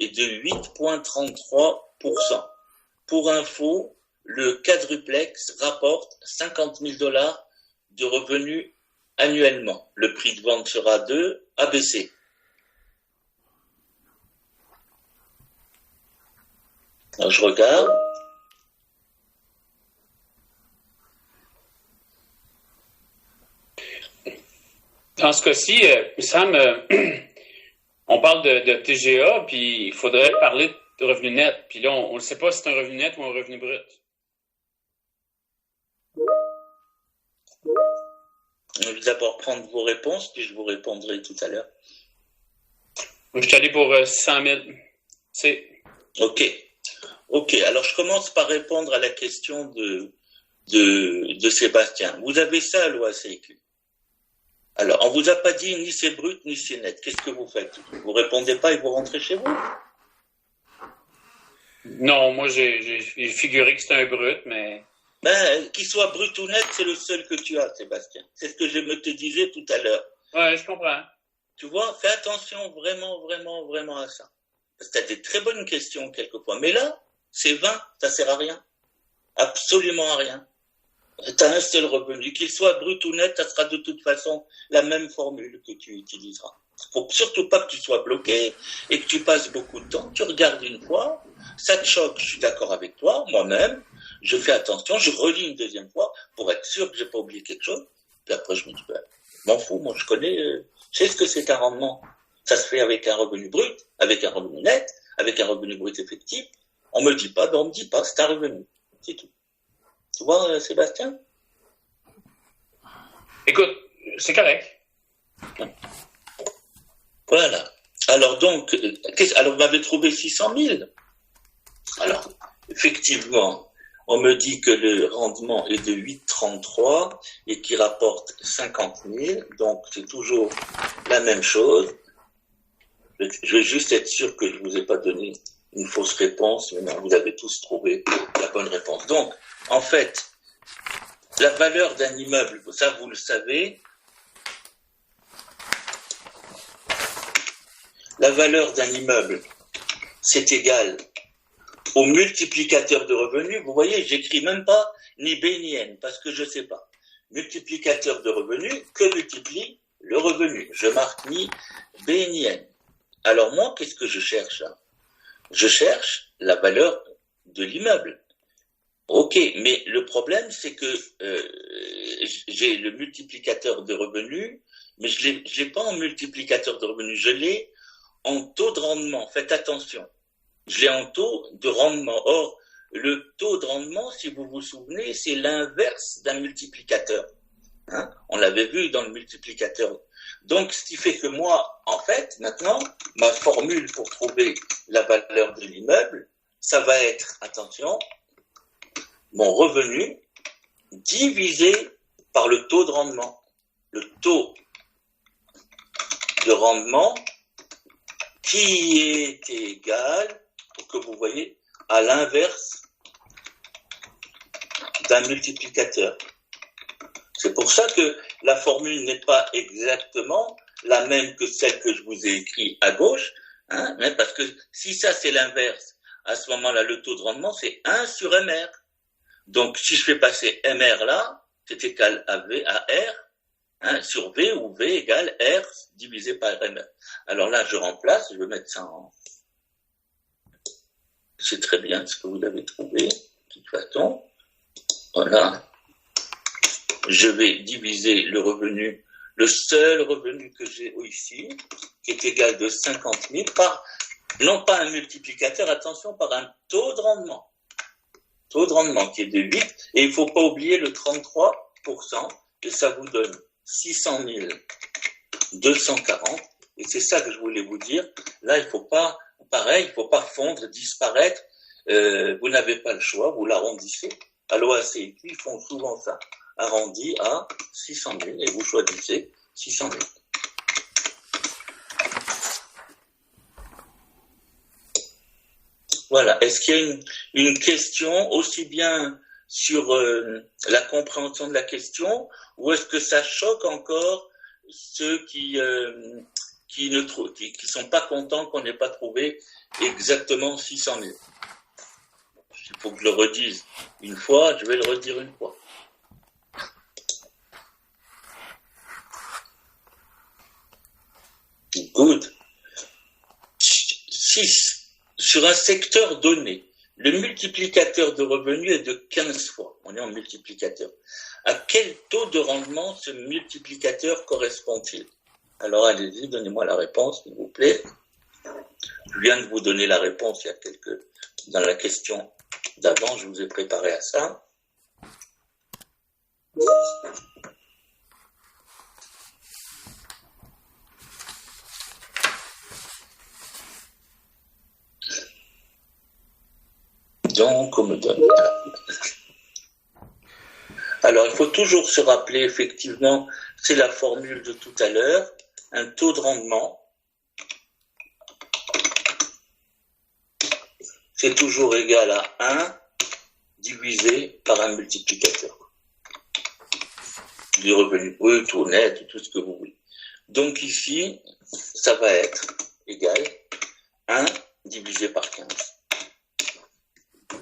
est de 8,33%. Pour info, le quadruplex rapporte $50 000 de revenus annuellement. Le prix de vente sera de ABC. Alors, je regarde. Dans ce cas-ci, Sam, on parle de TGA, puis il faudrait parler de revenu net. Puis là, on ne sait pas si c'est un revenu net ou un revenu brut. Je vais d'abord prendre vos réponses, puis je vous répondrai tout à l'heure. Je suis allé pour 100 000. C'est... Ok, alors je commence par répondre à la question de Sébastien. Vous avez ça, loi CQ. Alors, on vous a pas dit ni c'est brut, ni c'est net. Qu'est-ce que vous faites? Vous répondez pas et vous rentrez chez vous? Non, moi j'ai figuré que c'était un brut, mais... Qu'il soit brut ou net, c'est le seul que tu as, Sébastien. C'est ce que je me te disais tout à l'heure. Ouais, je comprends. Tu vois, fais attention vraiment à ça. Parce que tu as des très bonnes questions quelquefois. Mais là, c'est 20, ça sert à rien. Absolument à rien. Tu as un seul revenu. Qu'il soit brut ou net, ça sera de toute façon la même formule que tu utiliseras. Il ne faut surtout pas que tu sois bloqué et que tu passes beaucoup de temps. Tu regardes une fois, ça te choque, je suis d'accord avec toi, moi-même, je fais attention, je relis une deuxième fois pour être sûr que j'ai pas oublié quelque chose. Puis après, je me dis, m'en fous, moi je connais, je sais ce que c'est qu'un rendement. Ça se fait avec un revenu brut, avec un revenu net, avec un revenu brut effectif. On me dit pas, on me dit pas, c'est un revenu. C'est tout. Tu vois, Sébastien? Écoute, c'est correct. Voilà. Alors donc, alors vous m'avez trouvé 600 000. Alors, effectivement, on me dit que le rendement est de 8,33 et qu'il rapporte 50 000. Donc, c'est toujours la même chose. Je veux juste être sûr que je ne vous ai pas donné une fausse réponse. Mais non, vous avez tous trouvé la bonne réponse. Donc, en fait, la valeur d'un immeuble, ça vous le savez, la valeur d'un immeuble, c'est égal au multiplicateur de revenus. Vous voyez, j'écris même pas ni B ni N, parce que je sais pas. Multiplicateur de revenus que multiplie le revenu. Je marque ni B ni N. Alors moi, qu'est-ce que je cherche là? Je cherche la valeur de l'immeuble. Ok, mais le problème, c'est que j'ai le multiplicateur de revenus, mais je l'ai pas en multiplicateur de revenus, je l'ai en taux de rendement. Faites attention, je l'ai en taux de rendement. Or, le taux de rendement, si vous vous souvenez, c'est l'inverse d'un multiplicateur. Hein? On l'avait vu dans le multiplicateur. Donc, ce qui fait que moi, en fait, maintenant, ma formule pour trouver la valeur de l'immeuble, ça va être, attention, mon revenu divisé par le taux de rendement. Le taux de rendement qui est égal, pour que vous voyez, à l'inverse d'un multiplicateur. C'est pour ça que la formule n'est pas exactement la même que celle que je vous ai écrite à gauche, hein, mais parce que si ça c'est l'inverse, à ce moment-là, le taux de rendement c'est 1 sur MR. Donc si je fais passer MR là, c'est égal à R, hein, sur V, où V égale R divisé par MR. Alors là, je remplace, je vais mettre ça en... C'est très bien ce que vous avez trouvé, de toute façon. Voilà. Je vais diviser le revenu, le seul revenu que j'ai ici, qui est égal de 50 000, par, non pas un multiplicateur, attention, par un taux de rendement. Taux de rendement qui est de 8, et il ne faut pas oublier le 33%, et ça vous donne 600 240, et c'est ça que je voulais vous dire. Là, il ne faut pas, pareil, il ne faut pas fondre, disparaître, vous n'avez pas le choix, vous l'arrondissez. À l'OACIQ, ils font souvent ça. Arrondi à 600 000 et vous choisissez 600 000. Voilà. Est-ce qu'il y a une question aussi bien sur la compréhension de la question ou est-ce que ça choque encore ceux qui sont pas contents qu'on n'ait pas trouvé exactement 600 000? Il faut que je le redise une fois, je vais le redire une fois. Good. 6. Sur un secteur donné, le multiplicateur de revenus est de 15 fois. On est en multiplicateur. À quel taux de rendement ce multiplicateur correspond-il? Alors allez-y, donnez-moi la réponse, s'il vous plaît. Je viens de vous donner la réponse il y a dans la question d'avant, je vous ai préparé à ça. Donc, on me donne. Alors, il faut toujours se rappeler, effectivement, c'est la formule de tout à l'heure, un taux de rendement, c'est toujours égal à 1 divisé par un multiplicateur. Du revenu brut, tout net, tout ce que vous voulez. Donc ici, ça va être égal à 1 divisé par 15.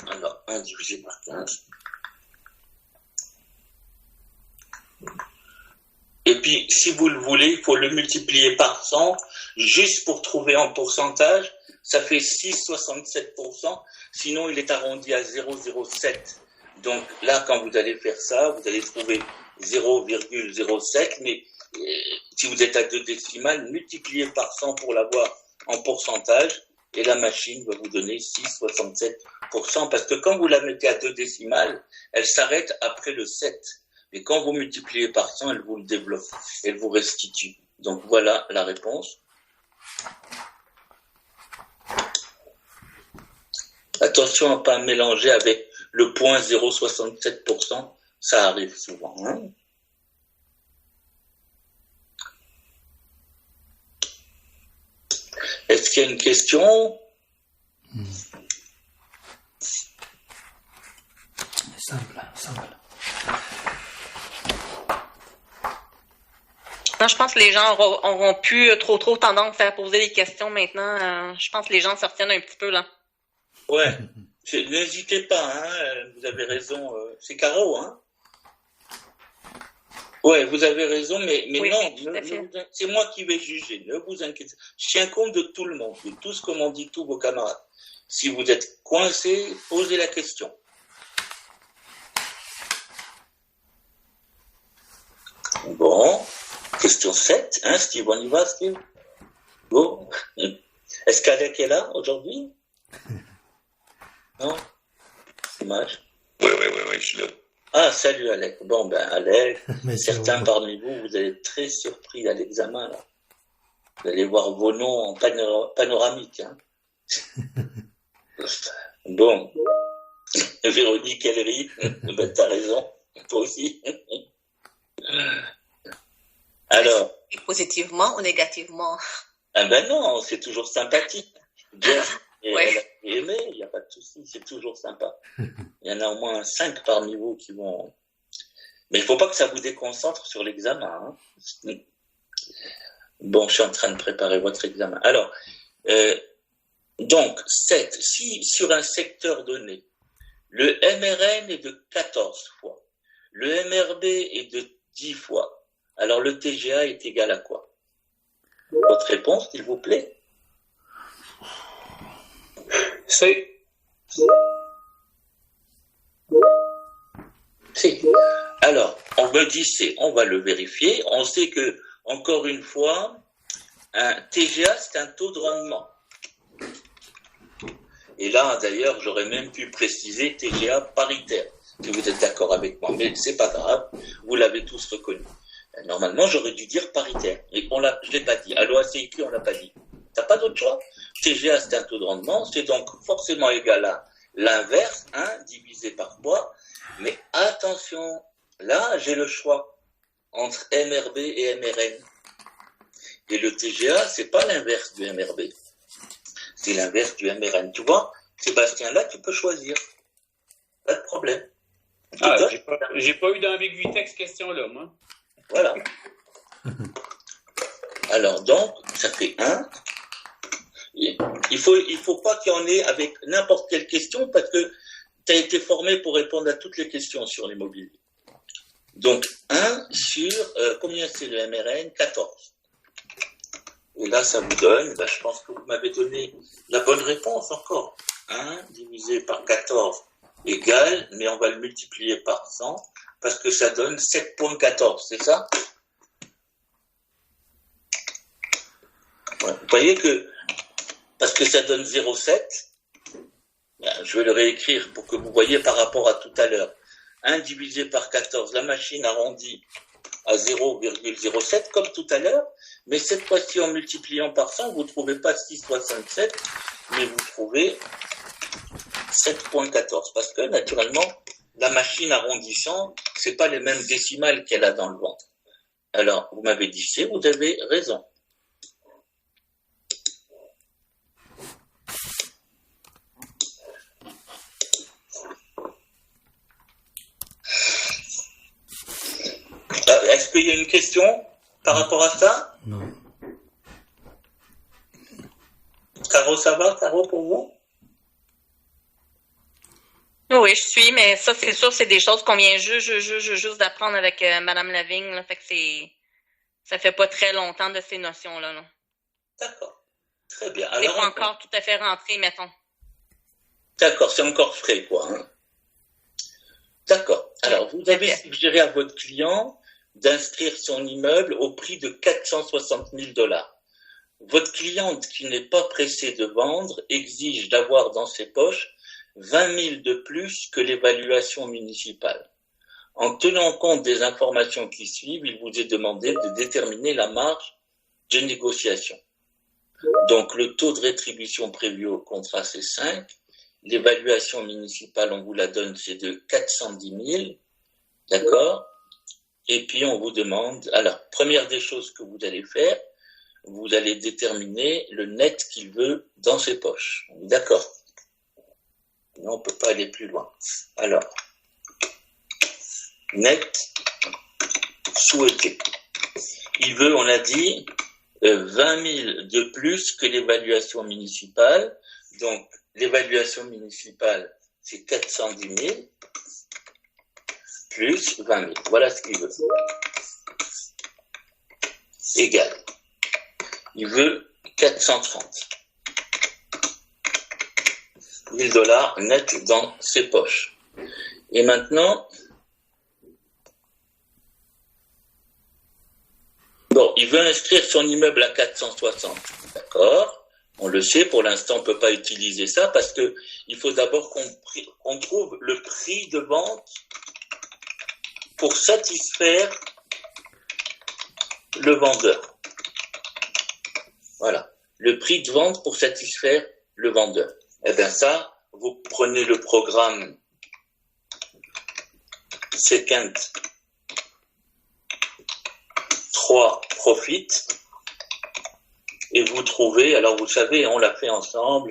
Alors, 1 divisé par 15. Et puis, si vous le voulez, il faut le multiplier par 100, juste pour trouver en pourcentage. Ça fait 6,67%, sinon il est arrondi à 0,07. Donc là, quand vous allez faire ça, vous allez trouver 0,07, mais si vous êtes à 2 décimales, multipliez par 100 pour l'avoir en pourcentage, et la machine va vous donner 6,67%, parce que quand vous la mettez à 2 décimales, elle s'arrête après le 7. Mais quand vous multipliez par 100, elle vous le développe, elle vous restitue. Donc voilà la réponse. Attention à ne pas mélanger avec le point 0,67%, ça arrive souvent. Hein. Est-ce qu'il y a une question? Simple. Non, je pense que les gens auront plus trop tendance à poser des questions maintenant. Je pense que les gens se retiennent un petit peu là. Ouais, n'hésitez pas, hein, vous avez raison. C'est Caro, hein? Ouais, vous avez raison, mais Oui, non, tout à fait. c'est moi qui vais juger, ne vous inquiétez pas. Je tiens compte de tout le monde, de tout ce que m'ont dit tous vos camarades. Si vous êtes coincé, posez la question. Bon, question 7, hein, Steve, on y va, Steve? Bon. Est-ce qu'Alec est là aujourd'hui? Non? Dommage. Oui, je suis là. Ah, salut Alec. Bon, ben Alec, Mais c'est certains bon. parmi vous, vous allez être très surpris à l'examen, là. Vous allez voir vos noms en panoramique, hein. Bon. Véronique, elle rit. Ben, t'as raison. Toi aussi. Alors. Et positivement ou négativement? Ah ben non, c'est toujours sympathique. Bien. Et Ouais. elle a aimé, il n'y a pas de souci, c'est toujours sympa. Il y en a au moins 5 parmi vous qui vont... Mais il ne faut pas que ça vous déconcentre sur l'examen. Hein. Bon, je suis en train de préparer votre examen. Alors, donc, 7. Si sur un secteur donné, le MRN est de 14 fois, le MRB est de 10 fois, alors le TGA est égal à quoi? Votre réponse, s'il vous plaît? C'est C. Alors, on me dit C, on va le vérifier. On sait que, encore une fois, un TGA, c'est un taux de rendement. Et là, d'ailleurs, j'aurais même pu préciser TGA paritaire, si vous êtes d'accord avec moi. Mais c'est pas grave, vous l'avez tous reconnu. Normalement, j'aurais dû dire paritaire. Et je l'ai pas dit. À l'OACIQ, on l'a pas dit. T'as pas d'autre choix. TGA, c'est un taux de rendement. C'est donc forcément égal à l'inverse, 1 divisé par quoi. Mais attention, là, j'ai le choix entre MRB et MRN. Et le TGA, c'est pas l'inverse du MRB. C'est l'inverse du MRN. Tu vois, Sébastien, là, tu peux choisir. Pas de problème. Ah, j'ai pas eu d'ambiguïté avec cette question-là, moi. Voilà. Alors, donc, ça fait 1. Il faut pas qu'il y en ait avec n'importe quelle question parce que tu as été formé pour répondre à toutes les questions sur l'immobilier. Donc, 1 sur, combien c'est le MRN? 14. Et là, ça vous donne, je pense que vous m'avez donné la bonne réponse encore. 1 divisé par 14 égale, mais on va le multiplier par 100 parce que ça donne 7,14, c'est ça? Ouais. Vous voyez que, parce que ça donne 0,7, je vais le réécrire pour que vous voyez par rapport à tout à l'heure. 1 divisé par 14, la machine arrondit à 0,07 comme tout à l'heure, mais cette fois-ci en multipliant par 100, vous ne trouvez pas 6,67, mais vous trouvez 7,14. Parce que naturellement, la machine arrondissant, c'est pas les mêmes décimales qu'elle a dans le ventre. Alors, vous m'avez dit C, vous avez raison. Est-ce qu'il y a une question par rapport à ça? Non. Caro, ça va, Caro, pour vous? Oui, je suis, mais ça, c'est sûr, c'est des choses qu'on vient juste d'apprendre avec Madame Lavigne, là, fait que ça fait pas très longtemps de ces notions-là, là. D'accord. Très bien. C'est pas encore tout à fait rentré, mettons. D'accord, c'est encore frais, quoi. Hein? D'accord. Alors, vous avez suggéré à votre client d'inscrire son immeuble au prix de 460 000 $. Votre cliente, qui n'est pas pressée de vendre, exige d'avoir dans ses poches 20 000 de plus que l'évaluation municipale. En tenant compte des informations qui suivent, il vous est demandé de déterminer la marge de négociation. Donc, le taux de rétribution prévu au contrat, c'est 5. L'évaluation municipale, on vous la donne, c'est de 410 000. D'accord? Et puis, on vous demande... Alors, première des choses que vous allez faire, vous allez déterminer le net qu'il veut dans ses poches. D'accord? Non, on ne peut pas aller plus loin. Alors, net souhaité. Il veut, on a dit, 20 000 de plus que l'évaluation municipale. Donc, l'évaluation municipale, c'est 410 000 plus 20 000. Voilà ce qu'il veut. égale. Il veut 430 000 $ net dans ses poches. Et maintenant, bon, il veut inscrire son immeuble à 460. D'accord? On le sait, pour l'instant, on ne peut pas utiliser ça parce que il faut d'abord qu'on trouve le prix de vente pour satisfaire le vendeur. Voilà. Le prix de vente pour satisfaire le vendeur. Eh bien ça, vous prenez le programme Second 3 Profit et vous trouvez, alors vous savez, on l'a fait ensemble,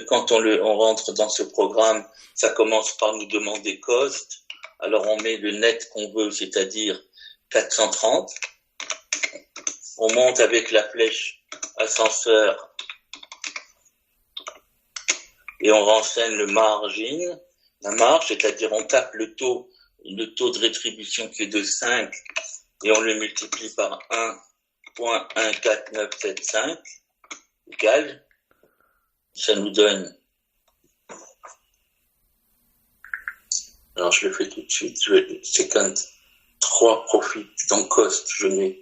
quand on rentre dans ce programme, ça commence par nous demander cost, alors on met le net qu'on veut, c'est-à-dire 430, on monte avec la flèche ascenseur et on renseigne le margin, la marge, c'est-à-dire on tape le taux de rétribution qui est de 5 et on le multiplie par 1.14975 égale, ça nous donne, alors je le fais tout de suite, second 3 profit, donc cost, je mets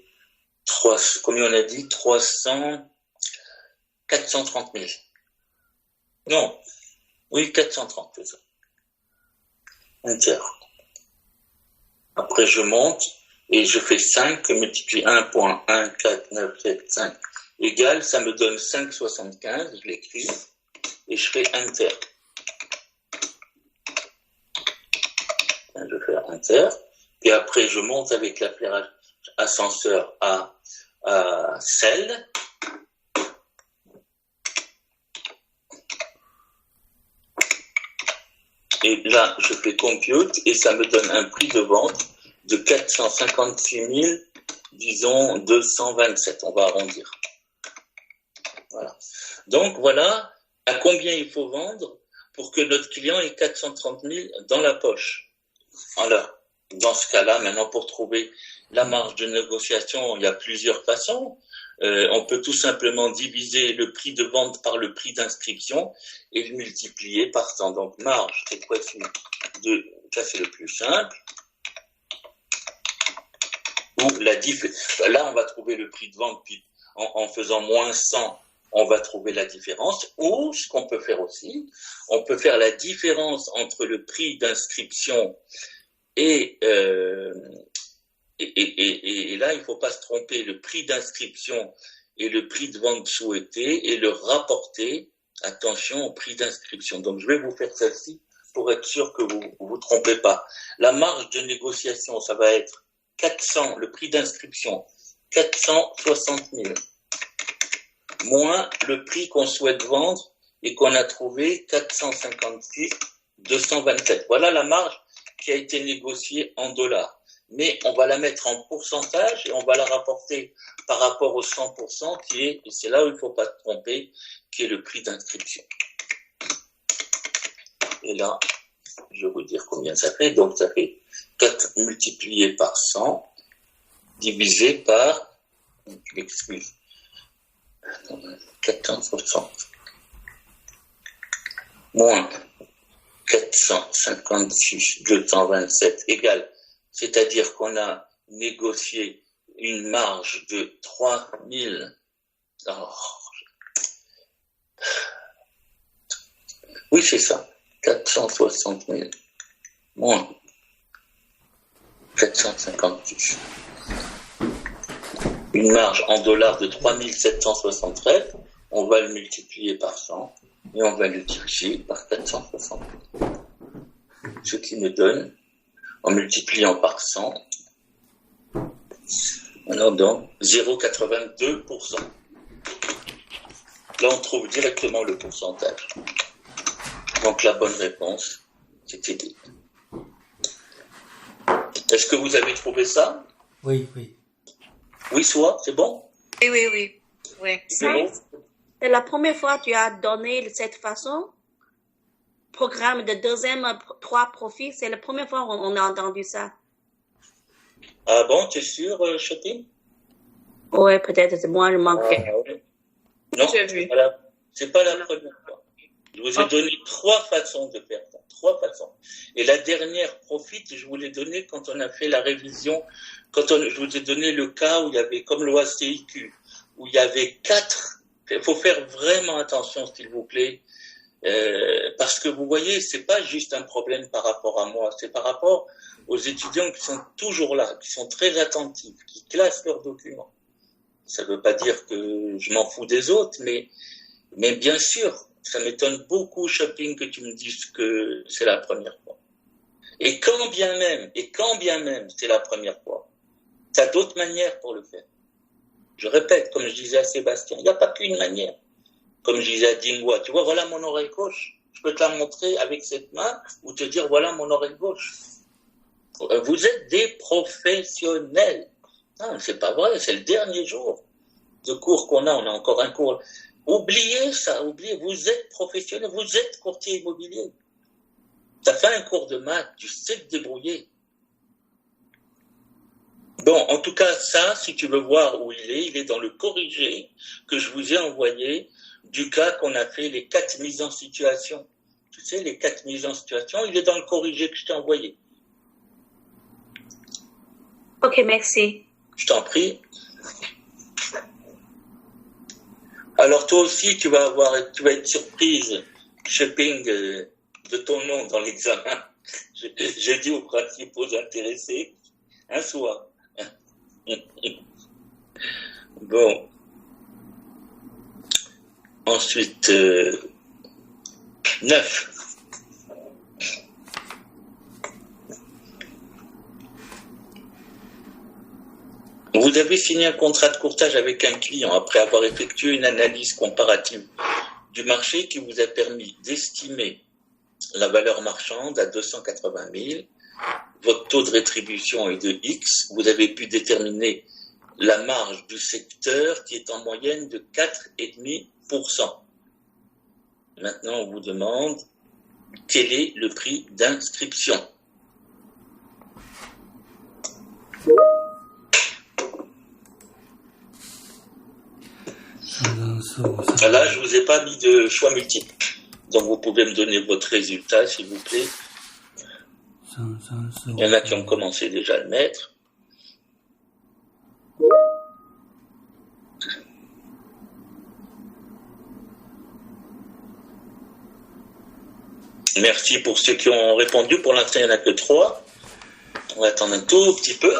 3, combien on a dit, 430 000. Non, oui, 430, c'est ça. Enter. Après, je monte et je fais 5 multiplié 1.14975 égale, ça me donne 5,75, je l'écris, et je fais Enter. Je fais Enter, et après, je monte avec la flèche ascenseur à Cell. Et là, je fais compute et ça me donne un prix de vente de 456 000, disons 227. On va arrondir. Voilà. Donc voilà à combien il faut vendre pour que notre client ait 430 000 dans la poche. Alors, dans ce cas-là, maintenant pour trouver la marge de négociation, il y a plusieurs façons. On peut tout simplement diviser le prix de vente par le prix d'inscription et le multiplier par 100. Donc, marge, c'est quoi ça, c'est le plus simple. Ou là, on va trouver le prix de vente, puis en faisant moins 100, on va trouver la différence. Ou, ce qu'on peut faire aussi, on peut faire la différence entre le prix d'inscription et là, il ne faut pas se tromper, le prix d'inscription et le prix de vente souhaité et le rapporter, attention, au prix d'inscription. Donc, je vais vous faire celle-ci pour être sûr que vous vous trompez pas. La marge de négociation, ça va être 400, le prix d'inscription, 460 000, moins le prix qu'on souhaite vendre et qu'on a trouvé, 456 227. Voilà la marge qui a été négociée en dollars. Mais on va la mettre en pourcentage et on va la rapporter par rapport au 100% qui est, et c'est là où il ne faut pas se tromper, qui est le prix d'inscription. Et là, je vais vous dire combien ça fait. Donc ça fait 4 multiplié par 100 divisé par, excuse, 460 moins 456 227 égale, c'est-à-dire qu'on a négocié une marge de 3000. Oui, c'est ça. 460 000 moins 456. Une marge en dollars de 3773. On va le multiplier par 100 et on va le diviser par 460. Ce qui me donne, en multipliant par 100, alors donc 0,82%. Là, on trouve directement le pourcentage. Donc la bonne réponse, c'était D. Est-ce que vous avez trouvé ça? Oui, oui. Oui, soit, c'est bon? Oui. C'est bon? C'est la première fois que tu as donné de cette façon. Programme de deuxième 3 profits, c'est la première fois qu'on a entendu ça. Ah bon, t'es sûr, Chotine? Ouais, peut-être, c'est moi, je manque. Ouais. Non, J'ai vu. c'est pas la première fois. Je vous ai donné 3 façons de faire ça. 3 façons. Et la dernière profite, je vous l'ai donné quand on a fait la révision, je vous ai donné le cas où il y avait, comme l'OACIQ, où il y avait 4. Il faut faire vraiment attention, s'il vous plaît, parce que vous voyez, c'est pas juste un problème par rapport à moi, c'est par rapport aux étudiants qui sont toujours là, qui sont très attentifs, qui classent leurs documents. Ça ne veut pas dire que je m'en fous des autres, mais bien sûr, ça m'étonne beaucoup, Shopping, que tu me dises que c'est la première fois. Et quand bien même c'est la première fois, tu as d'autres manières pour le faire. Je répète, comme je disais à Sébastien, il n'y a pas qu'une manière. Comme je disais à Dingwa, tu vois, voilà mon oreille gauche. Je peux te la montrer avec cette main ou te dire, voilà mon oreille gauche. Vous êtes des professionnels. Non, c'est pas vrai, c'est le dernier jour de cours qu'on a. On a encore un cours. Oubliez ça, vous êtes professionnel, vous êtes courtier immobilier. Tu as fait un cours de maths, tu sais te débrouiller. Bon, en tout cas, ça, si tu veux voir où il est dans le corrigé que je vous ai envoyé du cas qu'on a fait, les 4 mises en situation. Tu sais, les 4 mises en situation, il est dans le corrigé que je t'ai envoyé. Ok, merci. Je t'en prie. Alors toi aussi, tu vas être surprise, Shopping, de ton nom dans l'examen. J'ai dit aux principaux intéressés, un soir. Bon. Ensuite, 9. Vous avez signé un contrat de courtage avec un client après avoir effectué une analyse comparative du marché qui vous a permis d'estimer la valeur marchande à 280 000. Votre taux de rétribution est de X. Vous avez pu déterminer la marge du secteur qui est en moyenne de 4,5%. Maintenant, on vous demande quel est le prix d'inscription. Là, je vous ai pas mis de choix multiples. Donc, vous pouvez me donner votre résultat, s'il vous plaît. Il y en a qui ont commencé déjà à le mettre. Merci pour ceux qui ont répondu. Pour l'instant, il n'y en a que 3. On va attendre un tout petit peu.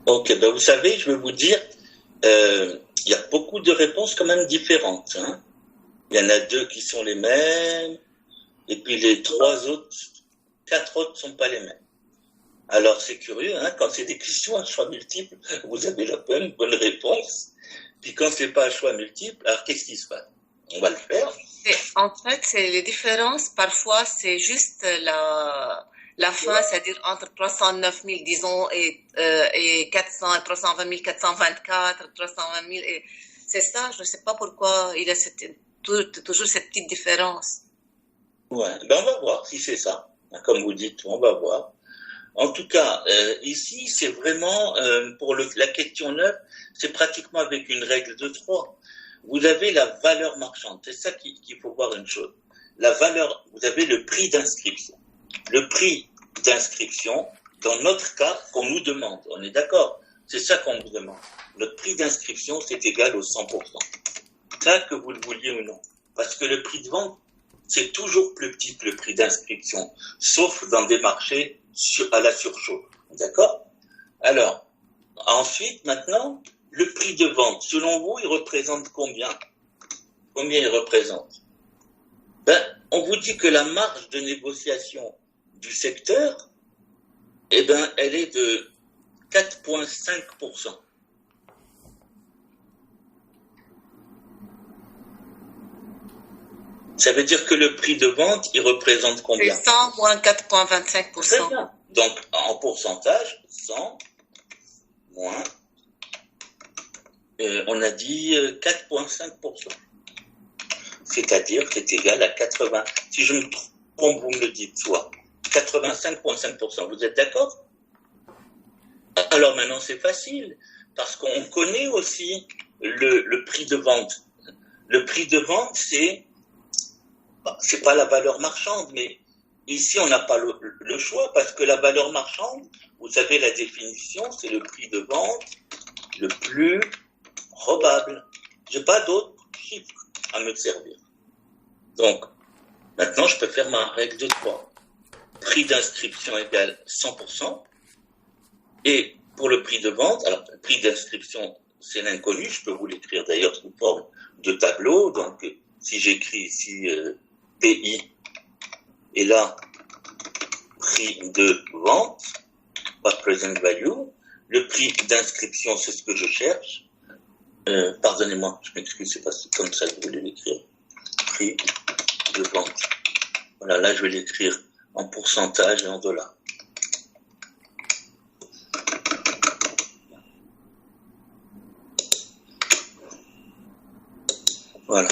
Ok, ben vous savez, je vais vous dire, il y a beaucoup de réponses quand même différentes. Hein. Il y en a 2 qui sont les mêmes, et puis les 4 autres sont pas les mêmes. Alors c'est curieux, hein, quand c'est des questions à choix multiples, vous avez la bonne réponse, puis quand c'est pas à choix multiple, alors qu'est-ce qui se passe? On va le faire. En fait, c'est les différences. Parfois, c'est juste la fin, c'est-à-dire entre 309 000, disons, et 320 424, 320 000. Et c'est ça, je ne sais pas pourquoi il y a toujours cette petite différence. Ouais, ben on va voir si c'est ça. Comme vous dites, on va voir. En tout cas, ici, c'est vraiment, pour la question 9, c'est pratiquement avec une règle de 3. Vous avez la valeur marchande. C'est ça qu'il faut voir une chose. La valeur, vous avez le prix d'inscription. Le prix d'inscription, dans notre cas, qu'on nous demande. On est d'accord? C'est ça qu'on vous demande. Notre prix d'inscription, c'est égal au 100%. Ça, que vous le vouliez ou non. Parce que le prix de vente, c'est toujours plus petit que le prix d'inscription. Sauf dans des marchés à la surchauffe. D'accord? Alors, ensuite, maintenant, le prix de vente, selon vous, il représente combien? Combien il représente? Ben, on vous dit que la marge de négociation du secteur, eh ben, elle est de 4,5%. Ça veut dire que le prix de vente, il représente combien? C'est 100 moins 4,25%. Très bien. Donc, en pourcentage, 100 moins on a dit 4,5%. C'est-à-dire que c'est égal à 80. Si je me trompe, vous me le dites, soit 85,5%. Vous êtes d'accord? Alors maintenant, c'est facile, parce qu'on connaît aussi le prix de vente. Le prix de vente, c'est pas la valeur marchande, mais ici, on n'a pas le choix, parce que la valeur marchande, vous savez, la définition, c'est le prix de vente le plus probable. J'ai pas d'autres chiffres à me servir. Donc, maintenant, je peux faire ma règle de 3. Prix d'inscription égale 100%. Et pour le prix de vente, alors, le prix d'inscription, c'est l'inconnu. Je peux vous l'écrire d'ailleurs sous forme de tableau. Donc, si j'écris ici PI, et là, prix de vente, pas present value, le prix d'inscription, c'est ce que je cherche. Pardonnez-moi, je m'excuse, c'est pas comme ça que je voulais l'écrire. Prix de vente. Voilà, là, je vais l'écrire en pourcentage et en dollars. Voilà.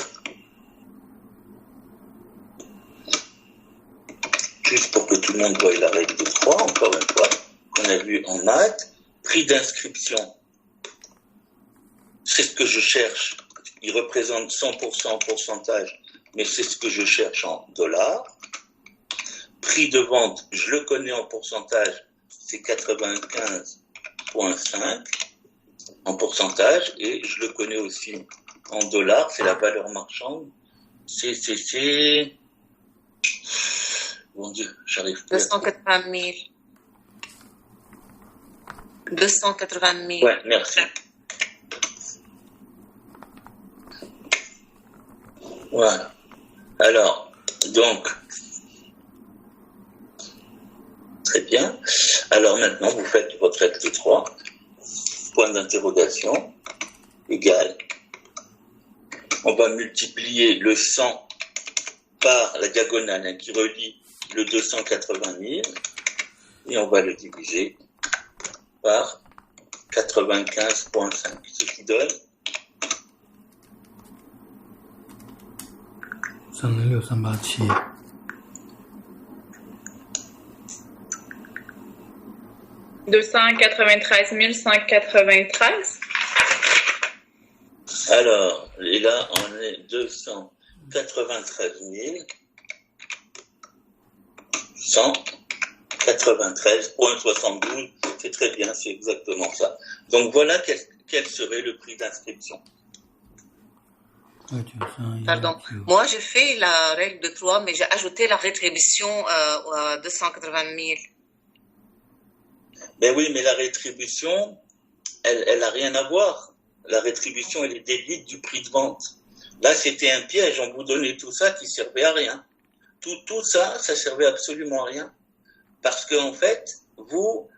Juste pour que tout le monde voie la règle de 3, encore une fois, qu'on a vu en maths. Prix d'inscription, c'est ce que je cherche. Il représente 100% en pourcentage, mais c'est ce que je cherche en dollars. Prix de vente, je le connais en pourcentage, c'est 95,5 en pourcentage, et je le connais aussi en dollars, c'est la valeur marchande. C'est... Mon Dieu, j'arrive plus. 280 000. 280 000. Ouais, merci. Voilà. Alors, donc, très bien. Alors maintenant, vous faites votre règle de 3. Point d'interrogation, égal. On va multiplier le 100 par la diagonale qui relie le 280 000 et on va le diviser par 95,5, ce qui donne 36387. $293 193. Alors, et là, on est 293 193,72. C'est très bien, c'est exactement ça. Donc voilà quel serait le prix d'inscription. Pardon. Moi, j'ai fait la règle de 3, mais j'ai ajouté la rétribution à 280 000. Ben oui, mais la rétribution, elle n'a rien à voir. La rétribution, elle est déduite du prix de vente. Là, c'était un piège. On vous donnait tout ça qui servait à rien. Tout ça, ça servait absolument à rien. Parce qu'en fait, vous,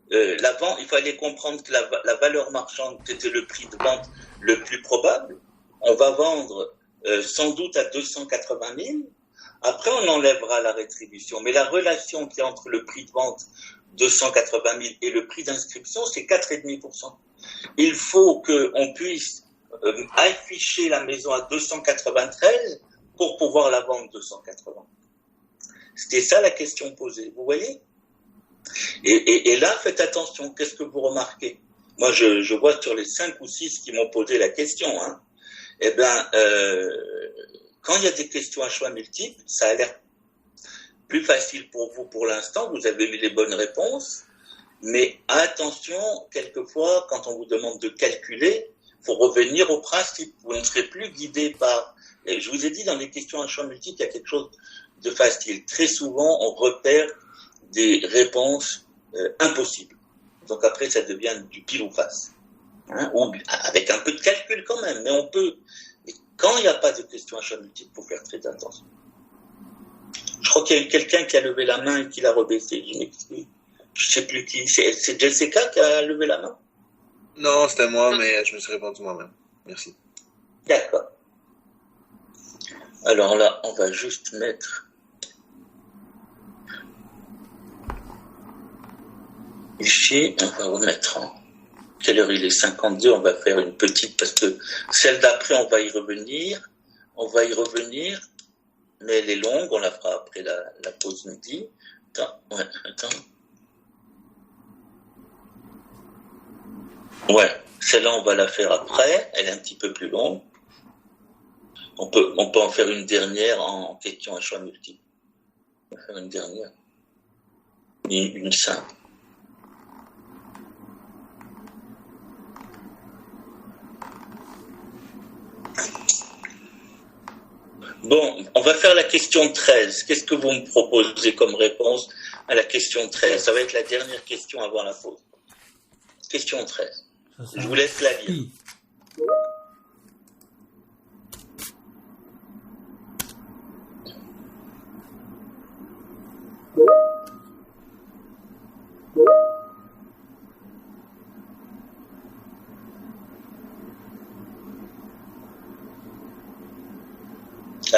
la vente, il fallait comprendre que la valeur marchande, c'était le prix de vente le plus probable. On va vendre sans doute à 280 000. Après, on enlèvera la rétribution. Mais la relation qu'il y a entre le prix de vente 280 000 et le prix d'inscription, c'est 4,5%. Il faut qu'on puisse afficher la maison à 293 pour pouvoir la vendre 280. C'était ça la question posée, vous voyez? Et là, faites attention, qu'est-ce que vous remarquez? Moi, je vois sur les 5 ou 6 qui m'ont posé la question, hein, eh bien, quand il y a des questions à choix multiples, ça a l'air plus facile pour vous pour l'instant, vous avez eu les bonnes réponses, mais attention, quelquefois, quand on vous demande de calculer, il faut revenir au principe, vous ne serez plus guidé par... Et je vous ai dit, dans les questions à choix multiples, il y a quelque chose de facile. Très souvent, on repère des réponses impossibles. Donc après, ça devient du pile ou face. Hein, avec un peu de calcul quand même, mais on peut... Et quand il n'y a pas de questions à choix multiples, il faut faire très attention. Je crois qu'il y a eu quelqu'un qui a levé la main et qui l'a rebaissé. Je m'excuse. Je ne sais plus qui. C'est Jessica qui a levé la main? Non, c'était moi, mais je me suis répondu moi-même. Merci. D'accord. Alors là, on va juste mettre ici, on va remettre en Quelle heure il est? 52, on va faire une petite, parce que celle d'après, on va y revenir. Mais elle est longue, on la fera après la pause midi. Attends. Ouais, celle-là, on va la faire après, elle est un petit peu plus longue. On peut en faire une dernière en question à choix multiple. On va faire une dernière. Une simple. Bon, on va faire la question 13. Qu'est-ce que vous me proposez comme réponse à la question 13? Ça va être la dernière question avant la pause. Question 13. Je vous laisse la lire.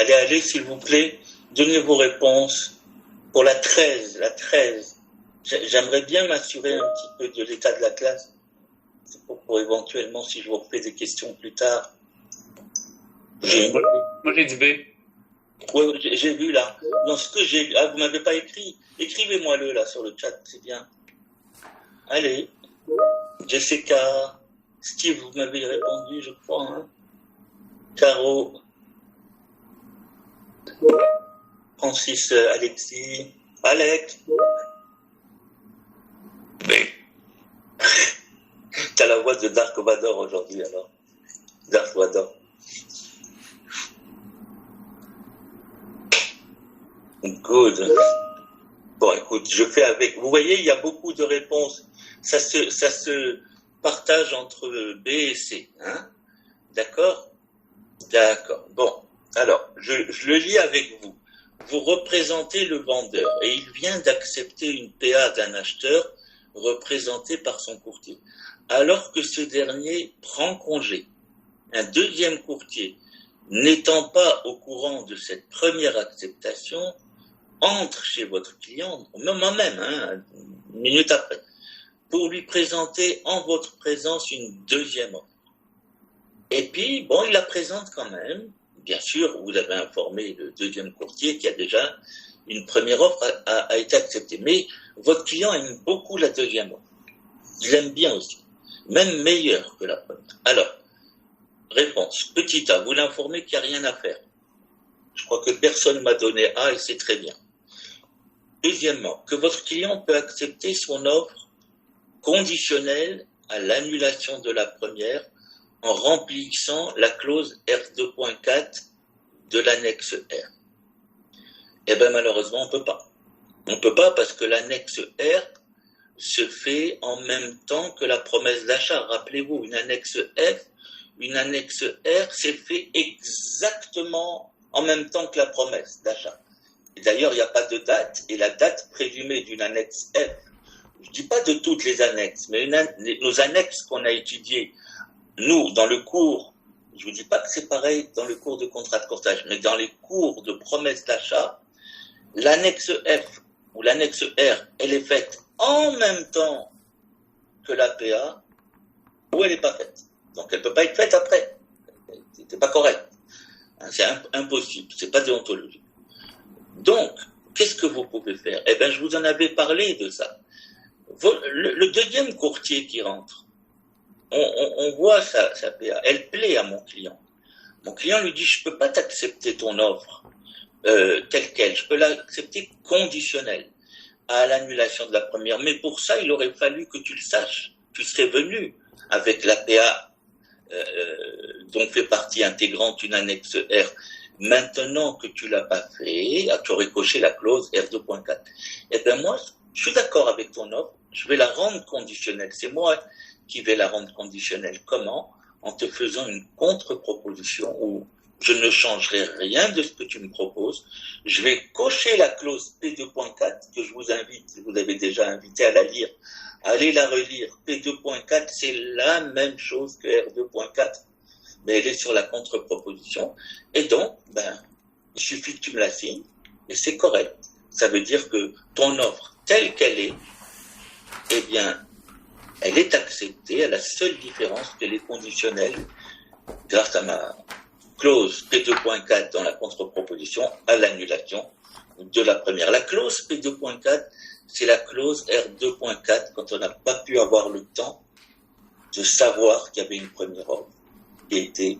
Allez, s'il vous plaît, donnez vos réponses pour la 13. J'aimerais bien m'assurer un petit peu de l'état de la classe. C'est pour éventuellement, si je vous refais des questions plus tard. Moi, j'ai dit B. Oui, j'ai vu là. Non, ce que j'ai... Ah, vous m'avez pas écrit. Écrivez-moi-le là sur le chat, c'est bien. Allez. Jessica. Steve, vous m'avez répondu, je crois. Hein. Caro. Francis, Alexis. Alex. B. T'as la voix de Dark Vador aujourd'hui, alors. Dark Vador. Good. Bon, écoute, je fais avec. Vous voyez, il y a beaucoup de réponses. Ça se partage entre B et C. Hein? D'accord? D'accord. Bon, alors, je le lis avec vous. Vous représentez le vendeur et il vient d'accepter une PA d'un acheteur représenté par son courtier. Alors que ce dernier prend congé, un deuxième courtier, n'étant pas au courant de cette première acceptation, entre chez votre client, au moment même, hein, une minute après, pour lui présenter en votre présence une deuxième offre. Et puis, bon, il la présente quand même. Bien sûr, vous avez informé le deuxième courtier qui a déjà une première offre a été acceptée. Mais votre client aime beaucoup la deuxième offre. Il l'aime bien aussi. Même meilleure que la première. Alors, réponse. Petit A, vous l'informez qu'il n'y a rien à faire. Je crois que personne m'a donné A et c'est très bien. Deuxièmement, que votre client peut accepter son offre conditionnelle à l'annulation de la première en remplissant la clause R2.4 de l'annexe R. Eh bien, malheureusement, on peut pas. On peut pas parce que l'annexe R se fait en même temps que la promesse d'achat. Rappelez-vous, une annexe R, c'est fait exactement en même temps que la promesse d'achat. Et d'ailleurs, il n'y a pas de date, et la date présumée d'une annexe F, je dis pas de toutes les annexes, mais nos annexes qu'on a étudiées, nous, dans le cours, je vous dis pas que c'est pareil dans le cours de contrat de courtage, mais dans les cours de promesse d'achat, l'annexe F ou l'annexe R, elle est faite en même temps que la PA, ou elle n'est pas faite. Donc elle peut pas être faite après. C'est pas correct. C'est impossible. C'est pas déontologique. Donc, qu'est-ce que vous pouvez faire? Eh bien, je vous en avais parlé de ça. Le deuxième courtier qui rentre, on voit sa PA, elle plaît à mon client. Mon client lui dit, je peux pas t'accepter ton offre telle quelle, je peux l'accepter conditionnelle à l'annulation de la première. Mais pour ça, il aurait fallu que tu le saches. Tu serais venu avec la PA dont fait partie intégrante une annexe R. Maintenant que tu l'as pas fait, tu aurais coché la clause R2.4. Eh bien moi, je suis d'accord avec ton offre, je vais la rendre conditionnelle. C'est moi qui vais la rendre conditionnelle. Comment? En te faisant une contre-proposition où je ne changerai rien de ce que tu me proposes. Je vais cocher la clause P2.4 que je vous invite, vous avez déjà invité à la lire, allez la relire. P2.4, c'est la même chose que R2.4, mais elle est sur la contre-proposition. Et donc, il suffit que tu me la signes et c'est correct. Ça veut dire que ton offre telle qu'elle est, eh bien, Elle est acceptée à la seule différence qu'elle est conditionnelle grâce à ma clause P2.4 dans la contre-proposition à l'annulation de la première. La clause P2.4, c'est la clause R2.4 quand on n'a pas pu avoir le temps de savoir qu'il y avait une première offre qui était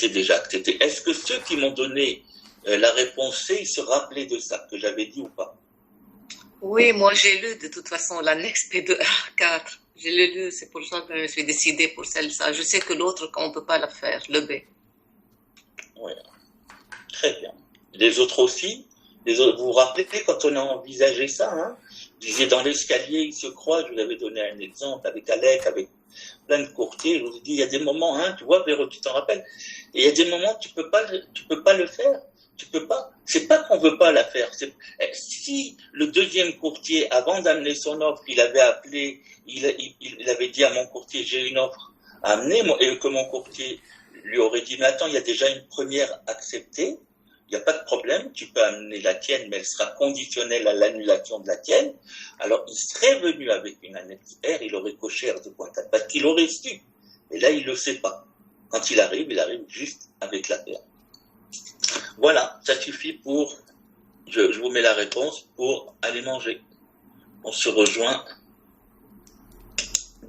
déjà acceptée. Est-ce que ceux qui m'ont donné la réponse C, ils se rappelaient de ça, que j'avais dit ou pas? Oui, moi j'ai lu de toute façon l'annexe P2R4. Je l'ai lu, c'est pour ça que je me suis décidée pour celle-là. Je sais que l'autre, on ne peut pas la faire, le B. Oui, très bien. Les autres aussi? Les autres, vous vous rappelez quand on a envisagé ça, hein? Je disais dans l'escalier, ils se croisent, je vous avais donné un exemple avec Alec, avec plein de courtiers. Je vous ai dit, il y a des moments, hein, tu vois, Véro, tu t'en rappelles? Et il y a des moments, tu peux pas le faire. Tu peux pas. C'est pas qu'on veut pas la faire. Si le deuxième courtier, avant d'amener son offre, il avait appelé, il avait dit à mon courtier, j'ai une offre à amener, et que mon courtier lui aurait dit, mais attends, il y a déjà une première acceptée, il n'y a pas de problème, tu peux amener la tienne, mais elle sera conditionnelle à l'annulation de la tienne. Alors, il serait venu avec une annexe R, il aurait coché R2.4, parce qu'il aurait su. Et là, il le sait pas. Quand il arrive juste avec la R. Voilà, ça suffit pour, je vous mets la réponse, pour aller manger. On se rejoint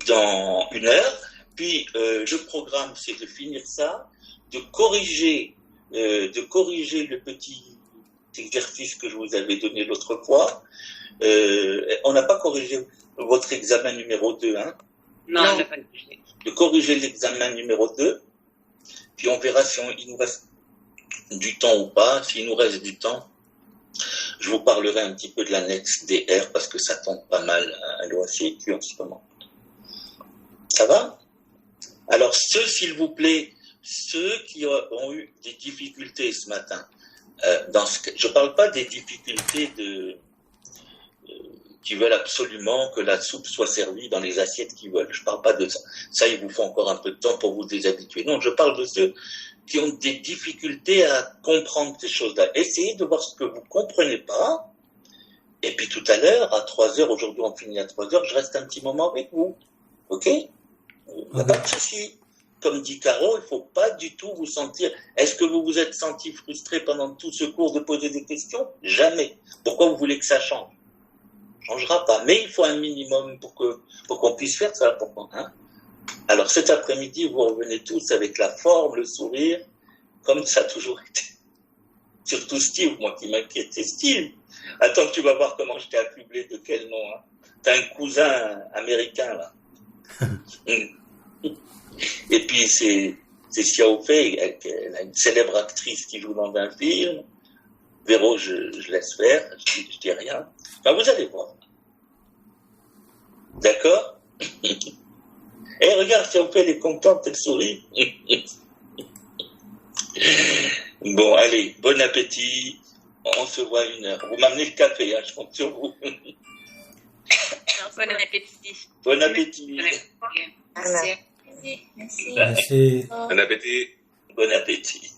dans 1 heure. Puis, le programme, c'est de finir ça, de corriger le petit exercice que je vous avais donné l'autre fois. On n'a pas corrigé votre examen numéro 2, hein? Non, on n'a pas corrigé. De corriger l'examen numéro 2, puis on verra si il nous reste du temps ou pas. S'il nous reste du temps, je vous parlerai un petit peu de l'annexe DR parce que ça tombe pas mal à l'OACQ en ce moment. Ça va? Alors s'il vous plaît, ceux qui ont eu des difficultés ce matin, je parle pas des difficultés qui veulent absolument que la soupe soit servie dans les assiettes qu'ils veulent. Je parle pas de ça. Ça, il vous faut encore un peu de temps pour vous déshabituer. Non, je parle de ceux qui ont des difficultés à comprendre ces choses-là. Essayez de voir ce que vous comprenez pas. Et puis tout à l'heure, à 3h, aujourd'hui on finit à 3h, je reste un petit moment avec vous. Ok? Il n'y a pas de souci. Comme dit Caro, il ne faut pas du tout vous sentir... Est-ce que vous vous êtes senti frustré pendant tout ce cours de poser des questions? Jamais. Pourquoi vous voulez que ça change? Ça ne changera pas. Mais il faut un minimum pour qu'on puisse faire ça. Hein? Alors cet après-midi, vous revenez tous avec la forme, le sourire, comme ça a toujours été. Surtout Steve, moi qui m'inquiète. Steve, attends, tu vas voir comment je t'ai affublé, de quel nom. Hein? T'as un cousin américain, là. Et puis c'est Xiao Fei, elle a une célèbre actrice qui joue dans un film. Véro, je laisse faire, je dis rien. Enfin, vous allez voir. D'accord? Et regarde, Xiao Fei, elle est contente, elle sourit. Bon, allez, bon appétit. On se voit à 1 heure. Vous m'amenez le café, hein, je compte sur vous. Bon appétit. Bon appétit. Merci. Merci. Bon appétit. Bon appétit.